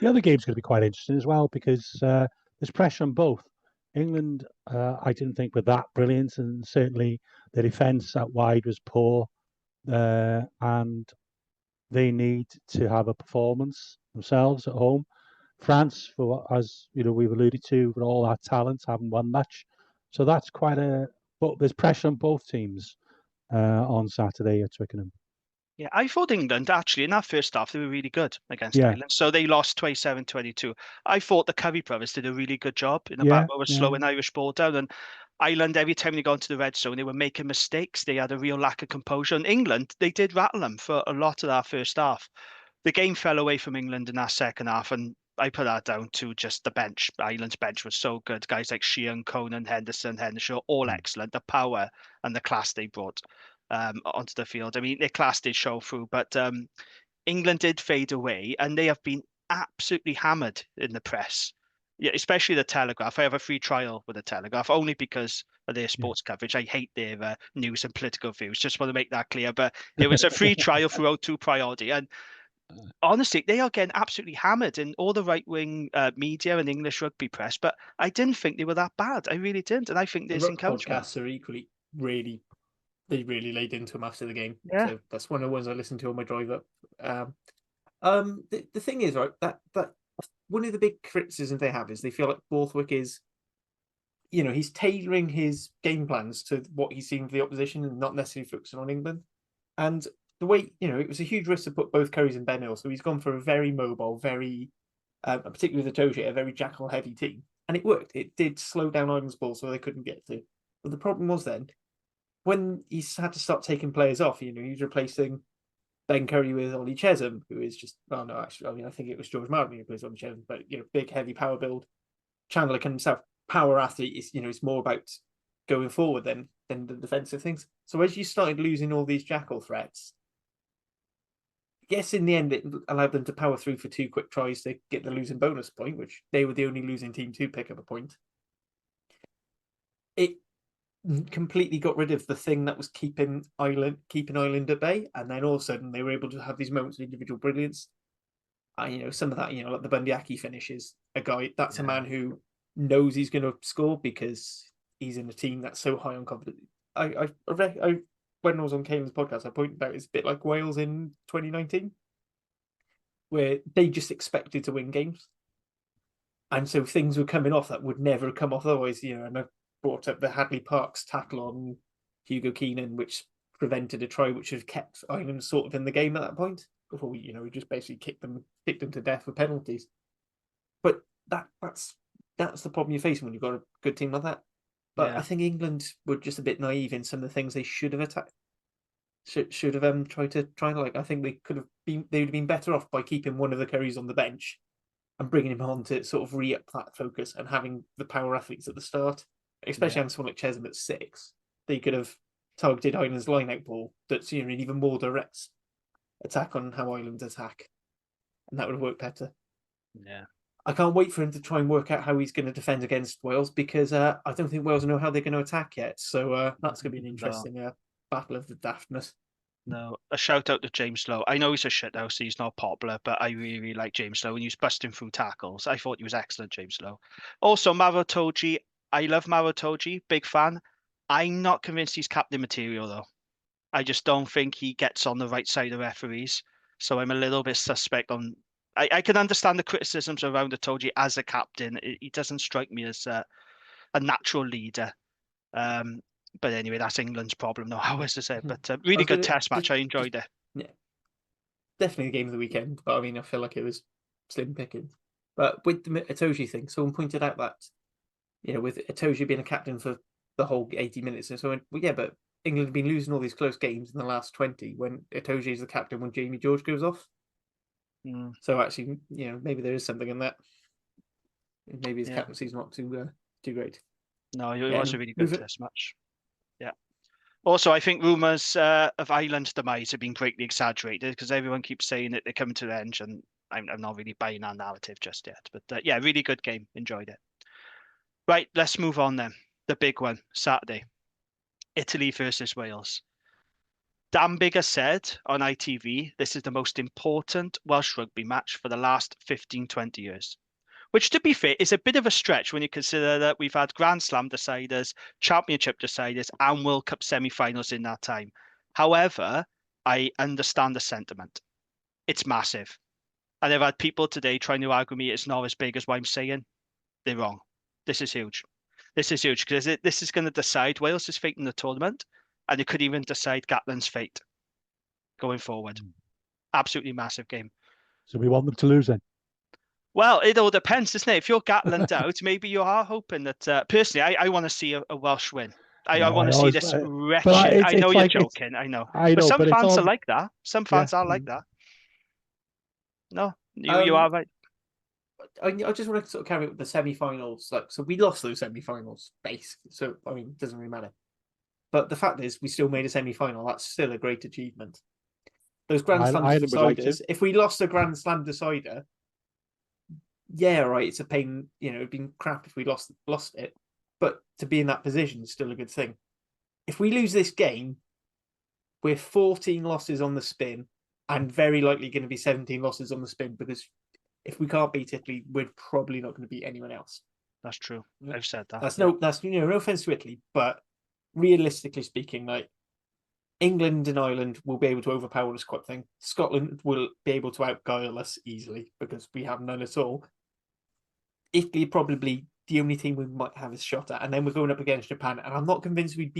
The other game's going to be quite interesting as well, because there's pressure on both. England, I didn't think were that brilliant, and certainly the defence out wide was poor, and they need to have a performance themselves at home. France, as we've alluded to, with all that talent, haven't won much, so that's but there's pressure on both teams on Saturday at Twickenham. Yeah, I thought England, actually, in that first half, they were really good against Yeah. Ireland. So they lost 27-22. I thought the Curry brothers did a really good job in the Yeah, back row of slowing Irish ball down. And Ireland, every time they got into the red zone, they were making mistakes. They had a real lack of composure. And England, they did rattle them for a lot of that first half. The game fell away from England in that second half, and I put that down to just the bench. Ireland's bench was so good. Guys like Sheehan, Conan, Henderson, Henshaw, all excellent. The power and the class they brought onto the field. I mean, their class did show through, but England did fade away, and they have been absolutely hammered in the press. Yeah, especially the Telegraph. I have a free trial with the Telegraph only because of their sports coverage. I hate their news and political views. Just want to make that clear. But it was a free trial throughout 2 priority, and honestly, they are getting absolutely hammered in all the right-wing media and English rugby press. But I didn't think they were that bad. I really didn't, and I think there's encouragement. Podcasts are equally they really laid into them after the game. Yeah. So that's one of the ones I listened to on my drive up. The thing is, right, that one of the big criticisms they have is they feel like Borthwick is, he's tailoring his game plans to what he's seen for the opposition and not necessarily focusing on England. And the way, it was a huge risk to put both Currys and Ben Hill. So he's gone for a very mobile, very, particularly with the Toji, a very jackal heavy team. And it worked. It did slow down Ireland's ball so they couldn't get to. But the problem was then, when he's had to start taking players off, he's replacing Ben Curry with Ollie Chesham, who is just, well, no, actually, I mean, I think it was George Martin who plays Ollie Chesham, but, big, heavy power build. Chandler can himself, power athlete, is, it's more about going forward than the defensive things. So as you started losing all these jackal threats, yes, in the end, it allowed them to power through for 2 quick tries to get the losing bonus point, which they were the only losing team to pick up a point. It completely got rid of the thing that was keeping Ireland at bay, and then all of a sudden they were able to have these moments of individual brilliance. Some of that, like the Bundyaki finishes, a man who knows he's going to score because he's in a team that's so high on confidence. When I was on Caelan's podcast, I pointed out it's a bit like Wales in 2019, where they just expected to win games, and so things were coming off that would never have come off otherwise. And I brought up the Hadley Parks tackle on Hugo Keenan, which prevented a try, which had kept Ireland sort of in the game at that point. Before we just basically kicked them to death with penalties. But that's the problem you're facing when you've got a good team like that. But I think England were just a bit naive in some of the things they should have attacked. Should have tried to I think they would have been better off by keeping one of the Currys on the bench and bringing him on to sort of re-up that focus and having the power athletes at the start, especially having someone like Chesham at 6. They could have targeted Ireland's line-out ball that's an even more direct attack on how Ireland attack, and that would have worked better. Yeah. I can't wait for him to try and work out how he's going to defend against Wales, because I don't think Wales know how they're going to attack yet. So that's going to be an interesting battle of the daftness. No, a shout out to James Lowe. I know he's a shithouse, he's not popular, but I really like James Lowe. When he was busting through tackles, I thought he was excellent, James Lowe. Also, Maro Toji. I love Maro Toji, big fan. I'm not convinced he's captain material, though. I just don't think he gets on the right side of referees. So I'm a little bit suspect on... I can understand the criticisms around Toji as a captain. He doesn't strike me as a natural leader. But anyway, that's England's problem, though, I was to say. But really good test match. I enjoyed it. Yeah, definitely the game of the weekend. But I mean, I feel like it was slim picking. But with the Itoje thing, someone pointed out that, with Itoje being a captain for the whole 80 minutes, and so on, well, yeah, but England have been losing all these close games in the last 20 when Itoje is the captain when Jamie George goes off. So actually, maybe there is something in that. Maybe his captaincy's not too great. No, it was a really good test match. Yeah. Also, I think rumours of Ireland's demise have been greatly exaggerated because everyone keeps saying that they're coming to the end, and I'm not really buying that narrative just yet. But yeah, really good game. Enjoyed it. Right, let's move on then. The big one, Saturday. Italy versus Wales. Dan Bigger said on ITV, this is the most important Welsh rugby match for the last 15, 20 years. Which, to be fair, is a bit of a stretch when you consider that we've had Grand Slam deciders, Championship deciders, and World Cup semi-finals in that time. However, I understand the sentiment. It's massive. And I've had people today trying to argue me it's not as big as what I'm saying. They're wrong. This is huge. This is huge because this is going to decide Wales' fate in the tournament, and it could even decide Gatland's fate going forward. Absolutely massive game. So we want them to lose then? Well, it all depends, doesn't it? If you're Gatland out, maybe you are hoping that... personally, I want to see a Welsh win. I want to see this wretched... I know you're joking, I know. But some fans are like that. Some fans are like that. No, you are right. I just want to sort of carry with the semi-finals. So we lost those semi-finals, basically. So, I mean, it doesn't really matter. But the fact is, we still made a semi-final. That's still a great achievement. Those Grand Slam deciders, if we lost a Grand Slam decider, yeah, right, it's a pain. It'd been crap if we lost it. But to be in that position is still a good thing. If we lose this game, we're 14 losses on the spin and very likely going to be 17 losses on the spin, because if we can't beat Italy, we're probably not going to beat anyone else. That's true. I've said that. That's no offense to Italy, but realistically speaking, like, England and Ireland will be able to overpower us quite thing. Scotland will be able to outguile us easily because we have none at all. Italy probably the only team we might have a shot at, and then we're going up against Japan, and I'm not convinced we'd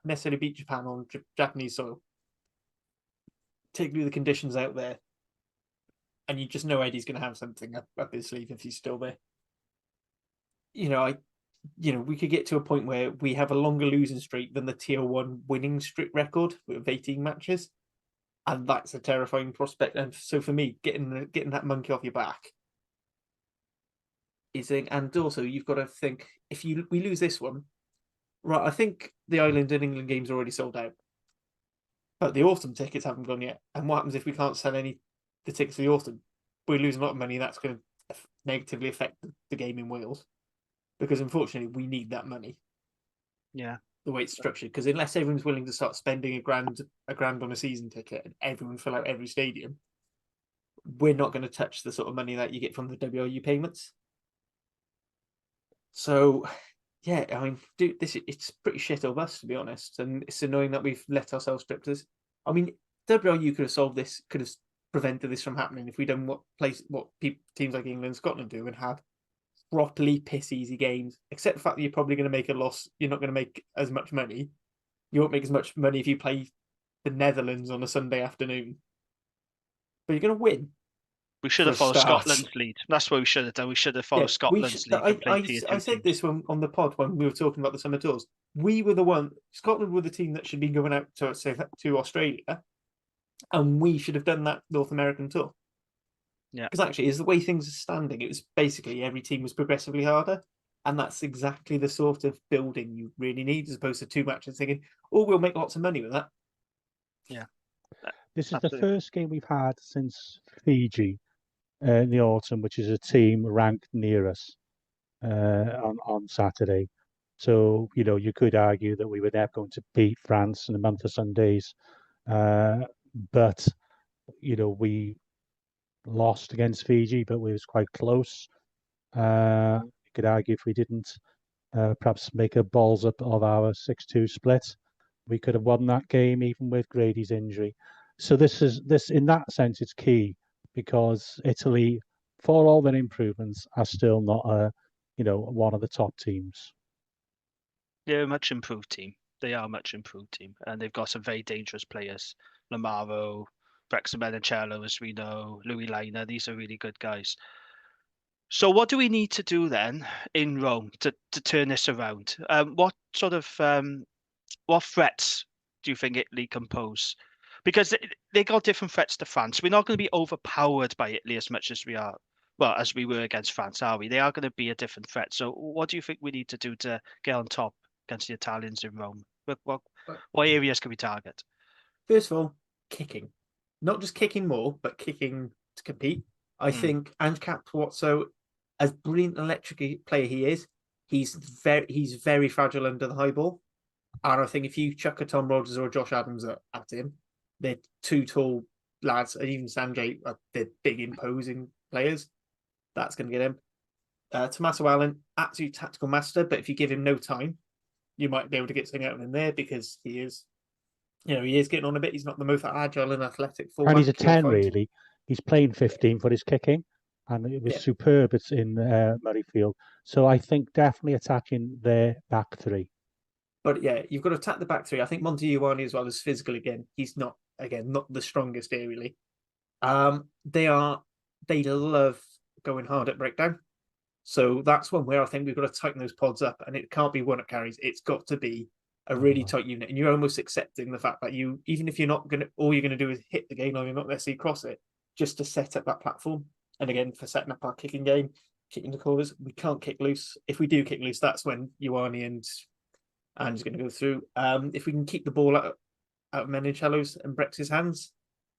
necessarily beat Japan on Japanese soil. Particularly the conditions out there. And you just know Eddie's going to have something up his sleeve if he's still there. We could get to a point where we have a longer losing streak than the tier 1 winning streak record with 18 matches. And that's a terrifying prospect. And so for me, getting that monkey off your back is thing. And also, you've got to think, if we lose this one, right, I think the Ireland and England games are already sold out. But the autumn tickets haven't gone yet. And what happens if we can't sell the tickets for the autumn? We lose a lot of money. That's going to negatively affect the game in Wales, because unfortunately we need that money. Yeah, the way it's structured, because unless everyone's willing to start spending a grand on a season ticket and everyone fill out every stadium, we're not going to touch the sort of money that you get from the WRU payments. So, yeah, I mean, it's pretty shit or bust, to be honest, and it's annoying that we've let ourselves strip this. I mean, WRU could have solved this, could have prevented this from happening if we'd done what teams like England and Scotland do and had properly piss easy games, except the fact that you're probably going to make a loss. You're not going to make as much money. You won't make as much money if you play the Netherlands on a Sunday afternoon, but you're going to win. We should for have a followed start. Scotland's lead. That's what we should have done. We should have followed Yeah, Scotland's lead and played tier I 2 said teams. this on the pod when we were talking about the summer tours. We were the one. Scotland were the team that should be going out to to Australia, and we should have done that North American tour. Yeah. Because actually, is the way things are standing, it was basically every team was progressively harder, and that's exactly the sort of building you really need, as opposed to 2 matches thinking, "Oh, we'll make lots of money with that." Yeah. This is Absolutely. the first game we've had since Fiji in the autumn, which is a team ranked near us on Saturday. So, you could argue that we were never going to beat France in a month of Sundays. But, we lost against Fiji, but we was quite close. You could argue if we didn't perhaps make a balls up of our 6-2 split, we could have won that game even with Grady's injury. So this in that sense, it's key because Italy, for all their improvements, are still not one of the top teams. They're a much improved team. They are a much improved team, and they've got some very dangerous players. Lamaro, Brexit Menachello, as we know, Louis Liner. These are really good guys. So what do we need to do then in Rome to turn this around? What sort of what threats do you think Italy can pose? Because they got different threats to France. We're not going to be overpowered by Italy as much as we are, well, as we were against France, are we? They are going to be a different threat. So what do you think we need to do to get on top against the Italians in Rome? What areas can we target? First of all, kicking, not just kicking more, but kicking to compete. I think Ange Capozzo, as brilliant an electric player he is, he's very fragile under the high ball. And I think if you chuck a Tom Rogers or a Josh Adams at him, they're 2 tall lads, and even Sanjay, they're big, imposing players. That's going to get him. Tommaso Allen, absolute tactical master, but if you give him no time, you might be able to get something out of him there because he is getting on a bit. He's not the most agile and athletic fullback. And he's a 10, really. He's playing 15 for his kicking, and it was superb. It's in Murrayfield. So I think definitely attacking their back 3. But yeah, you've got to attack the back 3. I think Monty Ioane as well as physical again. He's not the strongest aerially. They love going hard at breakdown. So that's one where I think we've got to tighten those pods up, and it can't be one at carries. It's got to be a really tight unit, and you're almost accepting the fact that even if you're not going to, all you're going to do is hit the game line, you're not necessarily cross it, just to set up that platform. And again, for setting up our kicking game, kicking the corners, we can't kick loose. If we do kick loose, that's when Ioane and Ange's going to go through. If we can keep the ball out of Menachello's and Brex's hands,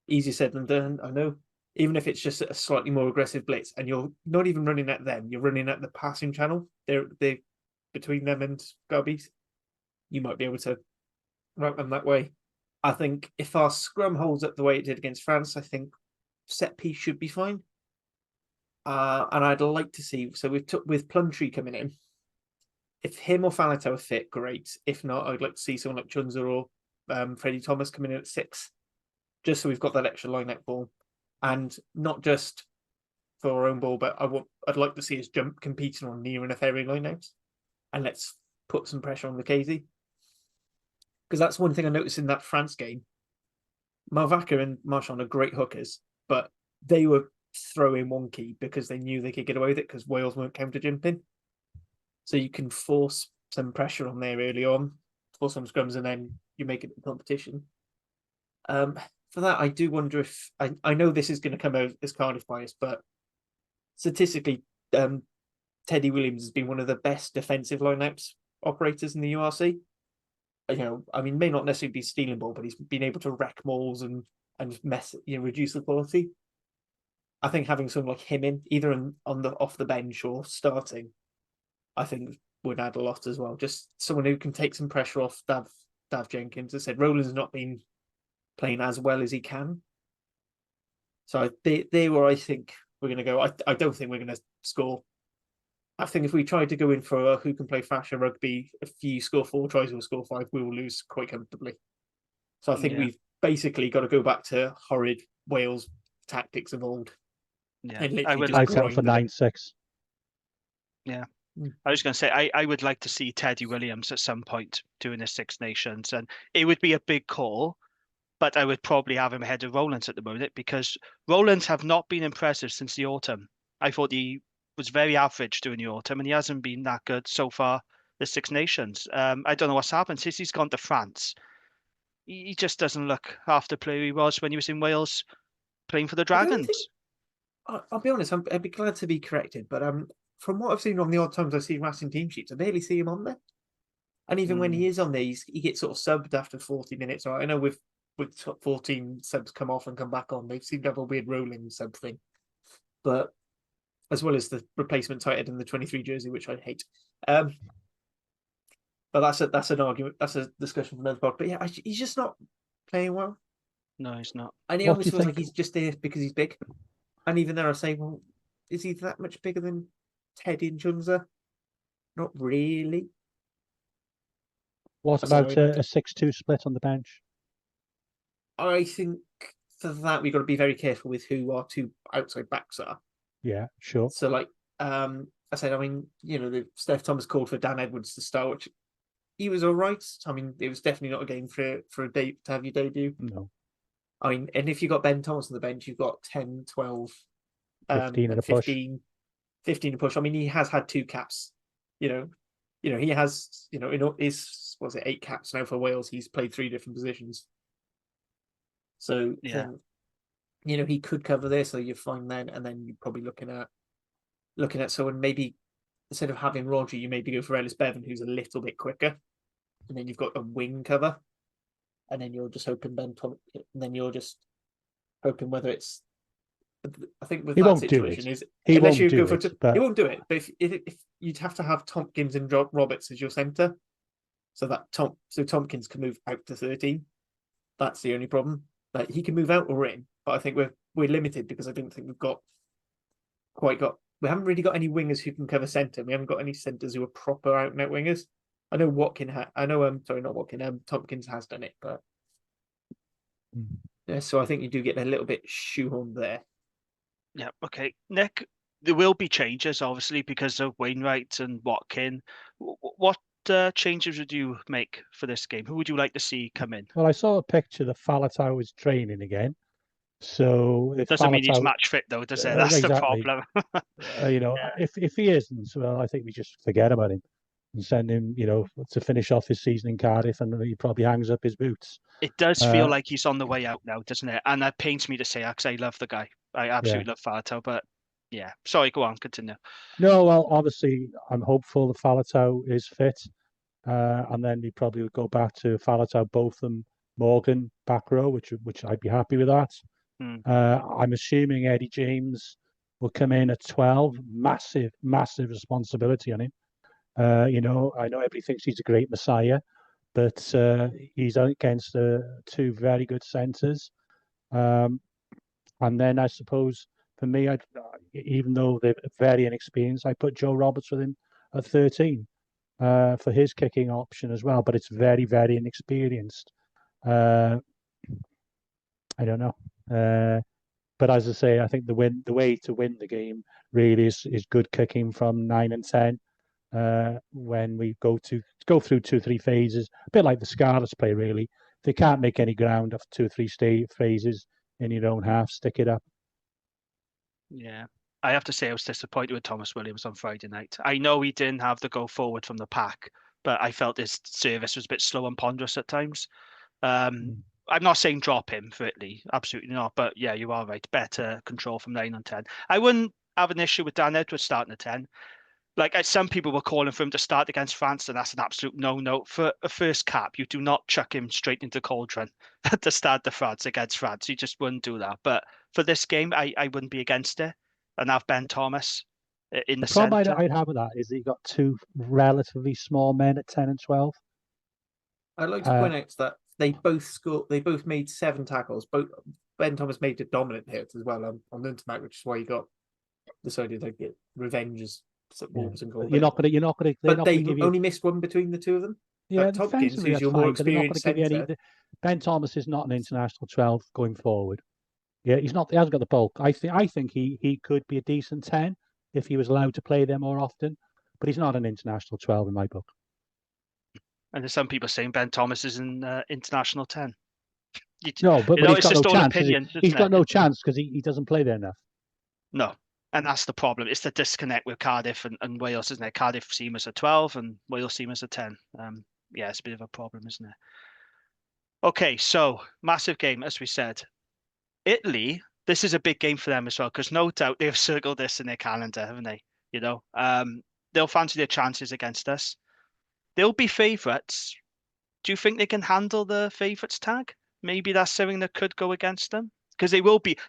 easier said than done, I know. Even if it's just a slightly more aggressive blitz, and you're not even running at them, you're running at the passing channel. They're between them and Gubbies. You might be able to route them that way. I think if our scrum holds up the way it did against France, I think set piece should be fine. And I'd like to see, so with Plumtree coming in, if him or Faletau are fit, great. If not, I'd like to see someone like Chunza or Freddie Thomas coming in at 6, just so we've got that extra line-out ball. And not just for our own ball, but I'd like to see us jump competing on near enough area line-outs. And let's put some pressure on the KZ. Because that's one thing I noticed in that France game. Malvaca and Marchand are great hookers, but they were throwing wonky because they knew they could get away with it because Wales weren't counter jumping. So you can force some pressure on there early on, force some scrums, and then you make it a competition. For that, I do wonder if I know this is going to come out as Cardiff bias, but statistically, Teddy Williams has been one of the best defensive lineups operators in the URC. May not necessarily be stealing ball, but he's been able to wreck mauls and reduce the quality. I think having someone like him in, either off the bench or starting, I think would add a lot as well. Just someone who can take some pressure off Dav Jenkins. As I said, Rowland's not been playing as well as he can. So they were, I think, we're going to go. I don't think we're going to score. I think if we try to go in for who can play fashion rugby, if you score 4 tries or score 5, we will lose quite comfortably. So I think we've basically got to go back to horrid Wales tactics of old. Yeah, I settle for 9-6. Yeah. I was going to say, I would like to see Teddy Williams at some point doing the Six Nations, and it would be a big call. but I would probably have him ahead of Rowlands at the moment because Rowlands have not been impressive since the autumn. I thought he was very average during the autumn, and he hasn't been that good so far. The Six Nations. I don't know what's happened since he's gone to France. He just doesn't look half the player he was when he was in Wales playing for the I don't think. Dragons. I'll be honest. I'd be glad to be corrected, but from what I've seen on the odd times I've seen Racing team sheets, I barely see him on there. And even when he is on there, he gets sort of subbed after 40 minutes. Or I know with 14 subs come off and come back on, they seem to have a weird rolling sub thing. But as well as the replacement tight end in the 23 jersey, which I hate. But that's an argument. That's a discussion for another pod. But yeah, he's just not playing well. No, he's not. And he almost feels like he's just there because he's big. And even there, I say, well, is he that much bigger than Teddy and Chungza? Not really. What about a 6-2 split on the bench? I think for that we've got to be very careful with who our two outside backs are. Yeah, sure. So like I said, I mean, the Steph Thomas called for Dan Edwards to start, which he was all right. I mean, it was definitely not a game for a day to have your debut. No. I mean, and if you've got Ben Thomas on the bench, you've got 10, 12, 15 and 15 to push. I mean, he has had 2 caps. He has, his, was it 8 caps now for Wales? He's played 3 different positions. So, yeah, he could cover there. So you're fine then, and then you're probably looking at someone maybe instead of having Roger, you maybe go for Ellis Bevan, who's a little bit quicker, and then you've got a wing cover, and then you're just hoping Ben Thomas, and then you're just hoping whether it's. I think with that situation is unless you go for he won't do it. But if you'd have to have Tompkins and Roberts as your centre, so that Tompkins can move out to 13. That's the only problem. Like he can move out or in, but I think we're limited because I don't think we haven't really got any wingers who can cover centre. We haven't got any centres who are proper out and out wingers. I know Tompkins has done it, but yeah. So I think you do get a little bit shoehorned there. Yeah. Okay, Nick. There will be changes, obviously, because of Wainwright and Watkin. What changes would you make for this game? Who would you like to see come in? Well, I saw a picture that Faletau is training again. So it doesn't mean he's match fit, though, does it? That's exactly the problem. If he isn't, well, I think we just forget about him and send him, to finish off his season in Cardiff, and he probably hangs up his boots. It does feel like he's on the way out now, doesn't it? And that pains me to say that because I love the guy. I absolutely love Faletau, but yeah. Sorry, go on, continue. No, well, obviously, I'm hopeful that Faletau is fit, and then he probably would go back to Faletau, Botham, Morgan back row, which I'd be happy with that. I'm assuming Eddie James will come in at 12. Massive responsibility on him. I know everybody thinks he's a great messiah, but he's against 2 very good centres. And then I suppose for me, even though they're very inexperienced, I put Joe Roberts with him at 13 for his kicking option as well. But it's very, very inexperienced. I don't know. But as I say, I think the way to win the game really is good kicking from 9 and 10. When we go through 2-3 phases, a bit like the Scarlets play, really. If they can't make any ground after 2 or 3 phases in your own half, stick it up. Yeah, I have to say I was disappointed with Thomas Williams on Friday night. I know he didn't have the go forward from the pack, but I felt his service was a bit slow and ponderous at times. I'm not saying drop him for Italy, absolutely not. But yeah, you are right. Better control from 9 and 10. I wouldn't have an issue with Dan Edwards starting at 10. Like some people were calling for him to start against France, and that's an absolute no-no. For a first cap, you do not chuck him straight into Cauldron to start the France against France. You just wouldn't do that. But for this game, I wouldn't be against it and have Ben Thomas in the centre. The problem I'd have with that is that you've got 2 relatively small men at 10 and 12. I'd like to point out that they both made 7 tackles. Ben Thomas made a dominant hit as well on Nuntamak, which is why he got decided to get revenge as Wolves and You're not gonna. But they only missed 1 between the 2 of them. Yeah, Tompkins, who's your more experienced centre. Ben Thomas is not an international 12 going forward. Yeah, he's not. He hasn't got the bulk. I think he could be a decent 10 if he was allowed to play there more often. But he's not an international 12 in my book. And there's some people saying Ben Thomas is an international 10. No, but it's he's got just no all chance. opinions, He's isn't got it? no chance because he doesn't play there enough. No. And that's the problem. It's the disconnect with Cardiff and Wales, isn't it? Cardiff seem as a 12 and Wales seem as a 10. Yeah, it's a bit of a problem, isn't it? Okay, so massive game, as we said. Italy, this is a big game for them as well, because no doubt they've circled this in their calendar, haven't they? They'll fancy their chances against us. They'll be favourites. Do you think they can handle the favourites tag? Maybe that's something that could go against them? Because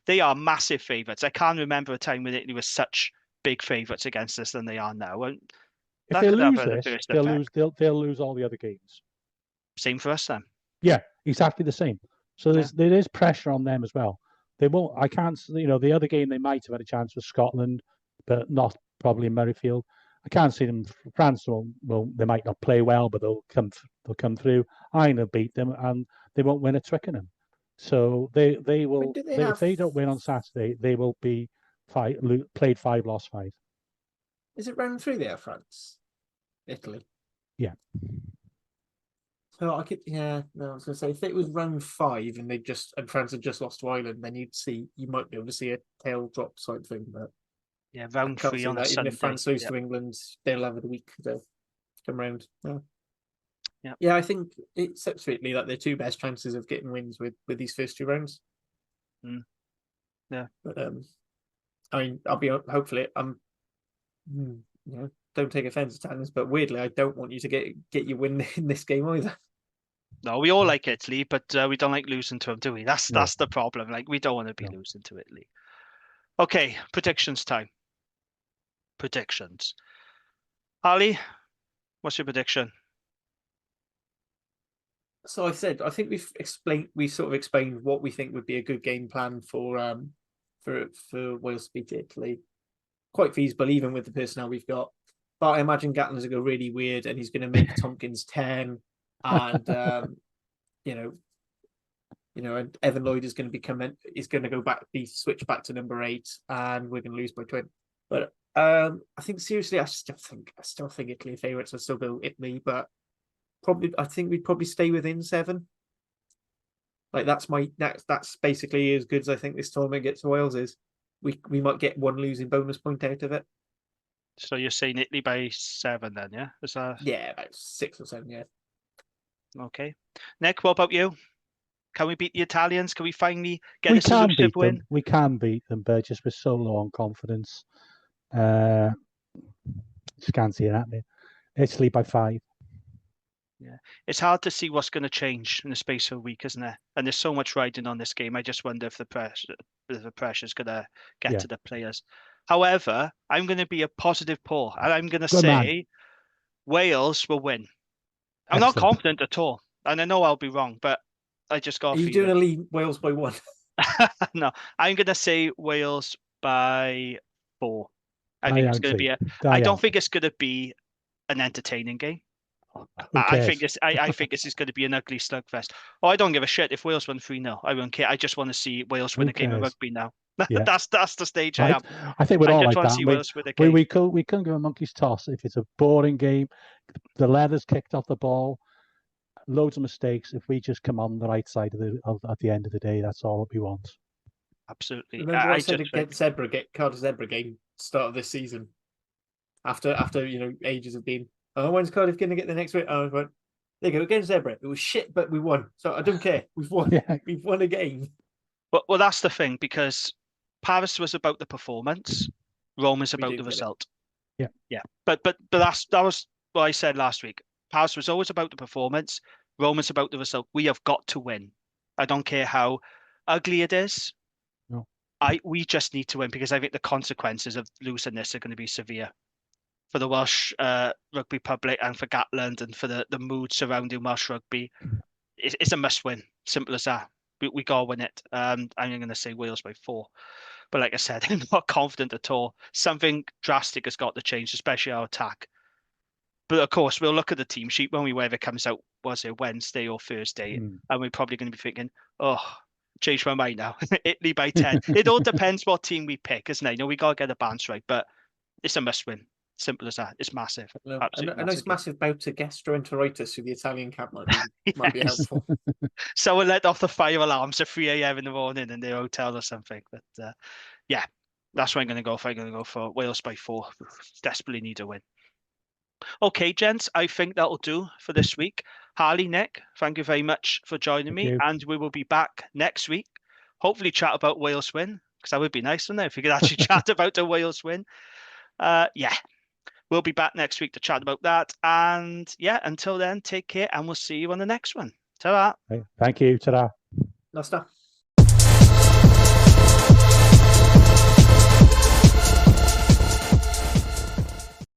they are massive favourites. I can't remember a time when Italy was such big favourites against us than they are now. And If that they could have lose an this, adverse they'll effect. lose. They'll lose all the other games. Same for us then. Yeah, exactly the same. So Yeah. there is pressure on them as well. They won't. I can't. The other game they might have had a chance was Scotland, but not probably in Murrayfield. I can't see them. France will. They might not play well, but they'll come. They'll come through. Ireland will beat them, and they won't win at Twickenham. So they will. If they don't win on Saturday, they will be played 5, lost 5. Is it round 3 there, France? Italy? Yeah. So I could, yeah, no, I was going to say, if it was round 5 and France had just lost to Ireland, then you might be able to see a tail drop type thing. But yeah, round 3 on a Sunday. Even if France lose to England, they'll have a week to come round. Yeah, I think it's absolutely like their 2 best chances of getting wins with these first 2 rounds. Yeah, but I'll be hopefully don't take offense, Tanners, but weirdly, I don't want you to get your win in this game either. No, we all like Italy, but we don't like losing to them, do we? That's the problem. Like, we don't want to be losing to Italy. Okay, predictions time. Predictions. Ali, what's your prediction? So I think we sort of explained what we think would be a good game plan for Wales to beat Italy. Quite feasible, even with the personnel we've got. But I imagine Gatland's going to go really weird, and he's going to make Tompkins 10, and and Evan Lloyd is going to be switched back to number 8, and we're going to lose by 20. But I think seriously, I still think Italy are favourites. I still go Italy, but I think we'd probably stay within 7. Like that's basically as good as I think this tournament gets for Wales is. We might get 1 losing bonus point out of it. So you're saying Italy by 7 then, yeah? Is that... Yeah, about 6 or 7, yeah. Okay. Nick, what about you? Can we beat the Italians? Can we finally get this elusive win? We can beat them, but just we're so low on confidence. Just can't see it happening. Italy by 5. Yeah, it's hard to see what's going to change in the space of a week, isn't it? And there's so much riding on this game. I just wonder if the pressure is going to get to the players. However, I'm going to be a positive Paul, and I'm going to say Wales will win. I'm not confident at all, and I know I'll be wrong, but I just got. Are you doing a lead Wales by 1? No, I'm going to say Wales by 4. I think it's going to be I don't think it's going to be an entertaining game. I think this is going to be an ugly slugfest. Oh, I don't give a shit if Wales won 3-0. I won't care. I just want to see Wales win a game of rugby now. Yeah. that's the stage I am. I think we're all like that. We couldn't give a monkey's toss if it's a boring game. The leather's kicked off the ball. Loads of mistakes. If we just come on the right side at the end of the day, that's all we want. Absolutely. Remember I said Cardiff Zebra game start of this season. After ages of being. Oh, when's Cardiff going to get the next win? Oh, there you go, against Zebra. It was shit, but we won. So I don't care. We've won. Yeah. We've won a game. Well, that's the thing, because Paris was about the performance. Rome is about the result. Yeah. Yeah. But that was what I said last week. Paris was always about the performance. Rome is about the result. We have got to win. I don't care how ugly it is. No. We just need to win, because I think the consequences of losing this are going to be severe for the Welsh rugby public and for Gatland and for the mood surrounding Welsh rugby. It's a must-win. Simple as that. We got to win it. I'm going to say Wales by 4. But like I said, I'm not confident at all. Something drastic has got to change, especially our attack. But of course, we'll look at the team sheet when whether it comes out, was it Wednesday or Thursday, and we're probably going to be thinking, oh, change my mind now. Italy by 10. It all depends what team we pick, isn't it? We got to get the balance right, but it's a must-win. Simple as that. It's massive. No, Absolutely a nice massive. massive bout of gastroenteritis through the Italian camp might be Yes. helpful. Someone let off the fire alarms at 3 a.m. in the morning in their hotel or something. But yeah, that's what I'm going to go for. I'm going to go for Wales by 4. Desperately need a win. Okay, gents, I think that'll do for this week. Harley, Nick, thank you very much for joining me. you. And we will be back next week. Hopefully chat about Wales win, because that would be nice, wouldn't it, if we could actually chat about the Wales win. Yeah, we'll be back next week to chat about that. And yeah, until then, take care and we'll see you on the next one. Ta-ra. Thank you. Ta-ra. No stuff.